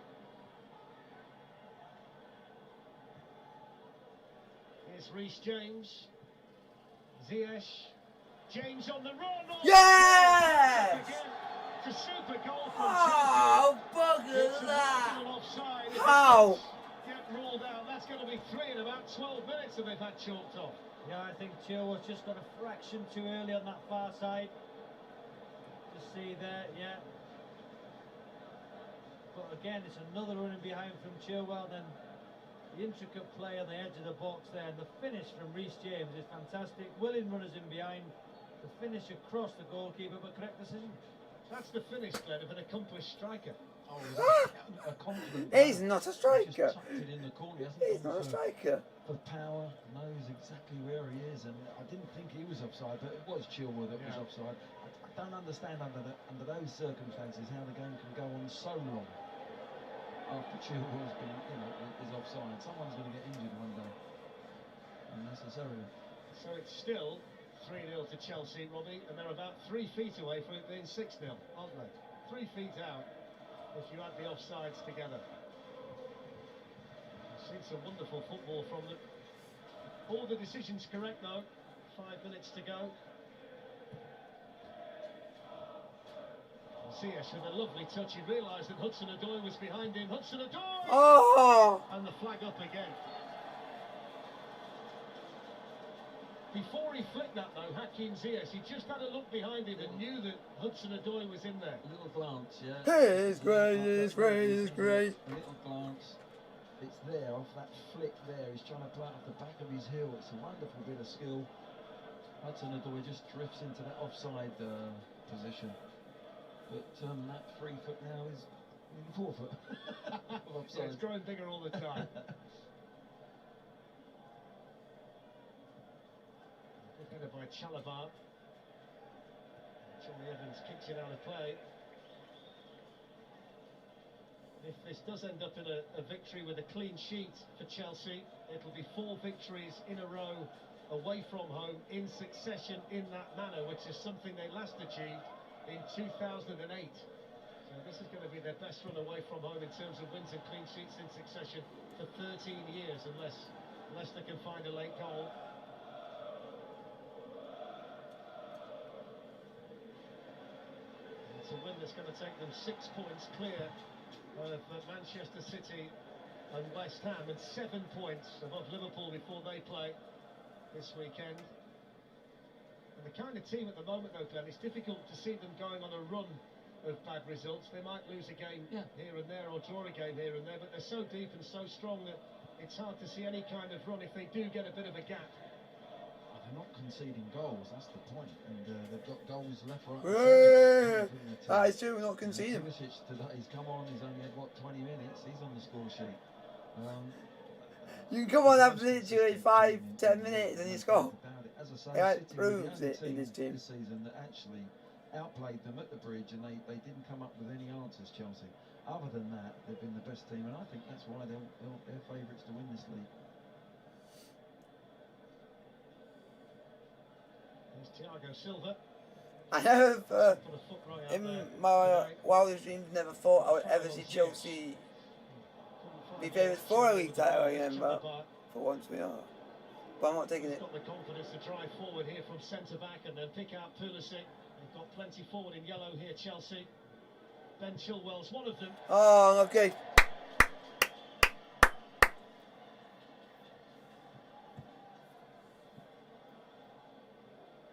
[SPEAKER 3] Here's Reece James. Ziyech. James on the run.
[SPEAKER 2] Yes!
[SPEAKER 3] It's a super goal from
[SPEAKER 2] Oh,
[SPEAKER 3] Chelsea.
[SPEAKER 2] bugger
[SPEAKER 3] It's
[SPEAKER 2] that!
[SPEAKER 3] an offside. If it
[SPEAKER 2] How?
[SPEAKER 3] does get ruled out, that's going to be 3 in about 12 minutes that they've had chalked off.
[SPEAKER 4] Yeah, I think Chilwell's just got a fraction too early on that far side. Just see there, yeah. But again, it's another running behind from Chilwell. Then the intricate play on the edge of the box there, and the finish from Reece James is fantastic. Willing runners in behind, the finish across the goalkeeper, but correct decision.
[SPEAKER 3] That's the finish, Glenn, of an accomplished striker.
[SPEAKER 1] Oh, a confident
[SPEAKER 2] He's
[SPEAKER 1] player.
[SPEAKER 2] not a
[SPEAKER 1] He's
[SPEAKER 2] striker.
[SPEAKER 1] just tucked it in the corner. He hasn't
[SPEAKER 2] He's
[SPEAKER 1] gone
[SPEAKER 2] not a striker.
[SPEAKER 1] for power, knows exactly where he is, and I didn't think he was offside, but it was Chilwell that was offside. I don't understand under those circumstances how the game can go on so long after Chilwell's been, is offside. Someone's going to get injured one day, unnecessarily.
[SPEAKER 3] So it's still 3-0 to Chelsea, Robbie, and they're about 3 feet away from it being 6-0, aren't they? 3 feet out if you add the offsides together. I've seen some wonderful football from them. All the decisions correct though. 5 minutes to go. Ziyech with a lovely touch. He realised that Hudson-Odoi was behind him. Hudson-Odoi!
[SPEAKER 2] Oh!
[SPEAKER 3] And the flag up again. Before he flicked that though, Hakim Ziyech, he just had a look behind him and knew that Hudson-Odoi was in there.
[SPEAKER 1] A little glance, yeah.
[SPEAKER 2] It's great, it's great, it's great.
[SPEAKER 1] A little glance. It's there, off that flick there. He's trying to play it off the back of his heel. It's a wonderful bit of skill. Hudson-Odoi just drifts into that offside position. But that 3 foot now is 4 foot.
[SPEAKER 3] Yeah, it's growing bigger all the time. Headed by Chalobah. Johnny Evans kicks it out of play. If this does end up in a victory with a clean sheet for Chelsea, it'll be 4 victories in a row away from home in succession in that manner, which is something they last achieved in 2008. So this is going to be their best run away from home in terms of wins and clean sheets in succession for 13 years, unless Leicester can find a late goal. It's a win that's going to take them 6 points clear of Manchester City and West Ham, and 7 points above Liverpool before they play this weekend. And the kind of team at the moment, though, Glenn, it's difficult to see them going on a run of bad results. They might lose a game here and there, or draw a game here and there, but they're so deep and so strong that it's hard to see any kind of run if they do get a bit of a gap.
[SPEAKER 1] They're not conceding goals, that's the point. And they've got goals left, right,
[SPEAKER 2] That is true, we're not conceding.
[SPEAKER 1] Pulisic today, he's come on, he's only had, 20 minutes, he's on the score sheet.
[SPEAKER 2] You can come on after literally 5-10 minutes and you score.
[SPEAKER 1] As I say,
[SPEAKER 2] It
[SPEAKER 1] City
[SPEAKER 2] proves
[SPEAKER 1] were the
[SPEAKER 2] it in this team.
[SPEAKER 1] this season that actually outplayed them at the bridge, and they didn't come up with any answers, Chelsea. Other than that, they've been the best team, and I think that's why they're favourites to win this league.
[SPEAKER 3] There's Thiago Silva.
[SPEAKER 2] I have,
[SPEAKER 3] Put a foot right out
[SPEAKER 2] in
[SPEAKER 3] there.
[SPEAKER 2] my wildest dreams, never thought I would ever see Chelsea be favourites for a league title again, but for once we are. But I'm not taking it.
[SPEAKER 3] Got the confidence to drive forward here from centre back and then pick out Pulisic. They've got plenty forward in yellow here, Chelsea. Ben Chilwell's one of them.
[SPEAKER 2] Oh, okay.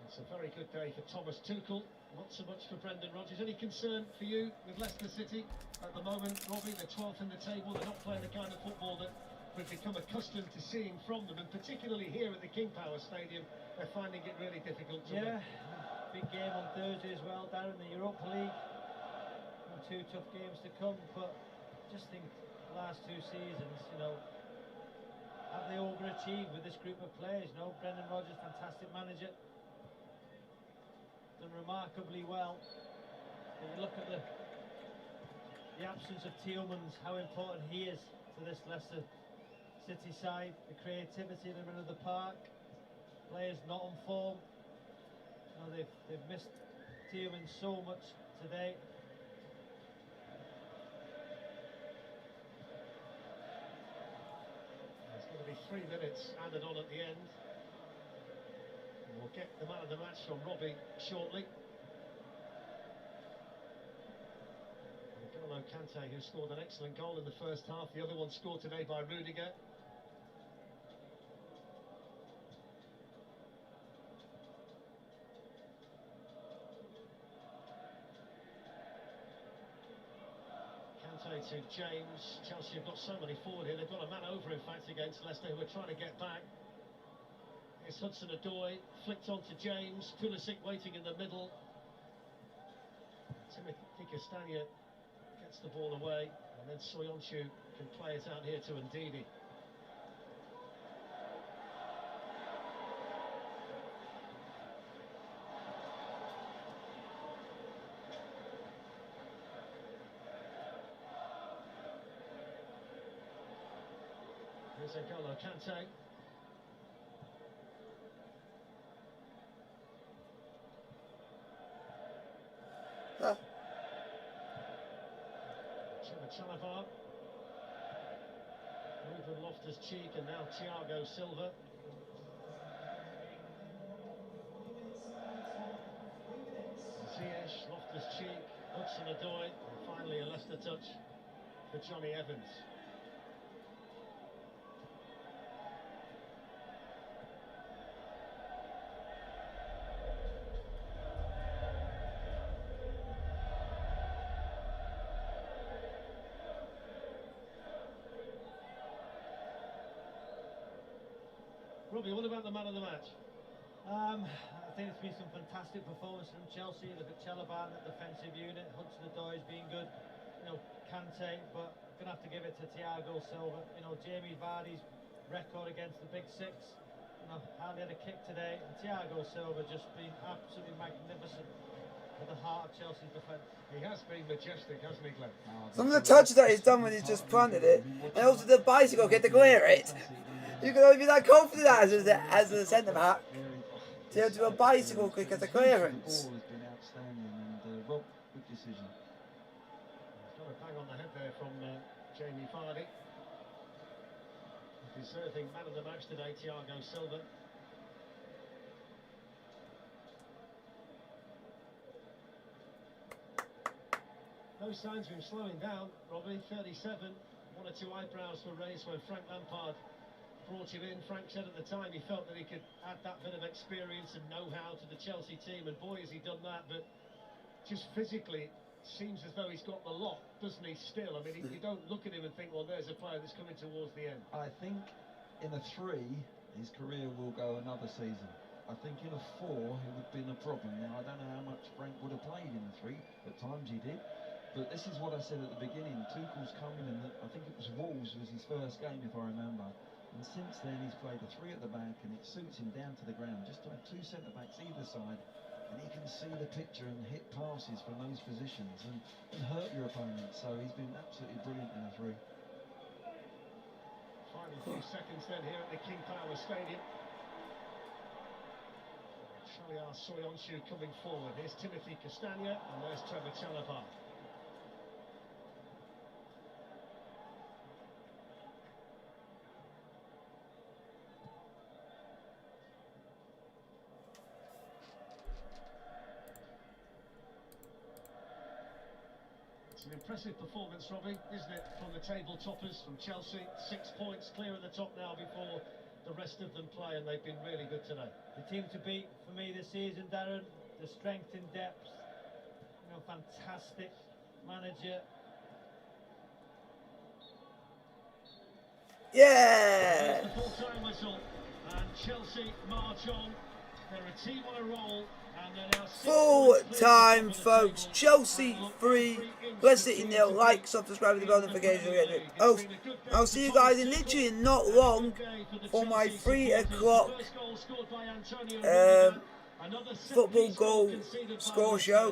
[SPEAKER 3] It's a very good day for Thomas Tuchel. Not so much for Brendan Rodgers. Any concern for you with Leicester City at the moment, Robbie? They're 12th in the table. They're not playing the kind of football that we've become accustomed to seeing from them, and particularly here at the King Power Stadium, they're finding it really difficult to win.
[SPEAKER 4] Big game on Thursday as well, Darren, the Europa League. 2 tough games to come, but just think the last 2 seasons, have they overachieved with this group of players? Brendan Rodgers, fantastic manager, done remarkably well. But you look at the absence of Tielemans, how important he is to this Leicester City side, the creativity in the middle of the park, players not on form. They've missed Tielemans so much today.
[SPEAKER 3] There's going to be 3 minutes added on at the end. And we'll get the man of the match from Robbie shortly. N'Golo Kante, who scored an excellent goal in the first half. The other one scored today by Rudiger. to James. Chelsea have got so many forward here. They've got a man over, in fact, against Leicester, who are trying to get back. It's Hudson-Odoi, flicked on to James. Pulisic waiting in the middle. Timothy Castagna gets the ball away, and then Soyuncu can play it out here to Ndidi. Here's N'Golo Kante. Chalabar, Ruben Loftus-Cheek, and now Thiago Silva. Ziyech, Loftus-Cheek, Hudson-Odoi, and finally a Leicester touch for Johnny Evans. Robbie, what about the man of the match?
[SPEAKER 4] I think it's been some fantastic performances from Chelsea. Look at Chalabar, the defensive unit. Hudson-Odoi has been good. You know, Kante, but gonna have to give it to Thiago Silva. You know, Jamie Vardy's record against the Big Six. You know, hardly had a kick today. And Thiago Silva just been absolutely magnificent at the heart of Chelsea's defence.
[SPEAKER 3] He has been majestic, hasn't he, Glenn?
[SPEAKER 2] Some of the touches that he's done when he's just planted it, and also the bicycle get to clear it. You can only be that confident as a centre back to be able to do a bicycle kick as a clearance.
[SPEAKER 1] The ball has been outstanding, and Rob, good decision.
[SPEAKER 3] Got a bang on the head there from Jamie Vardy. Deserving man of the match today, Thiago Silva. No signs of him slowing down, Robbie. 37, one or two eyebrows were raised when Frank Lampard brought him in. Frank said at the time he felt that he could add that bit of experience and know-how to the Chelsea team, and boy has he done that. But just physically, it seems as though he's got the lot, doesn't he, still? I mean, you don't look at him and think, well, there's a player that's coming towards the end.
[SPEAKER 1] I think in a 3, his career will go another season. I think in a 4, he would have been a problem. Now, I don't know how much Frank would have played in a 3. At times he did. But this is what I said at the beginning. Tuchel's coming in, I think it was Wolves was his first game, if I remember. And since then, he's played a 3 at the back, and it suits him down to the ground. Just to have 2 centre-backs either side, and he can see the picture and hit passes from those positions and hurt your opponent. So he's been absolutely brilliant in a 3.
[SPEAKER 3] Final few seconds then here at the King Power Stadium. Shaliar Soyuncu coming forward. Here's Timothy Castagna, and there's Trevor Chalabar. An impressive performance, Robbie, isn't it, from the table toppers, from Chelsea. 6 points clear at the top now before the rest of them play, and they've been really good today.
[SPEAKER 4] The team to beat for me this season, Darren. The strength in depth. You know, fantastic manager.
[SPEAKER 2] Yeah!
[SPEAKER 3] The full-time whistle, and Chelsea march on. They're a team on a roll.
[SPEAKER 2] Full time, folks. Chelsea 3, Leicester City 0. Like, subscribe, the bell notification. I'll see you guys in literally not long for my 3 o'clock football goal score show.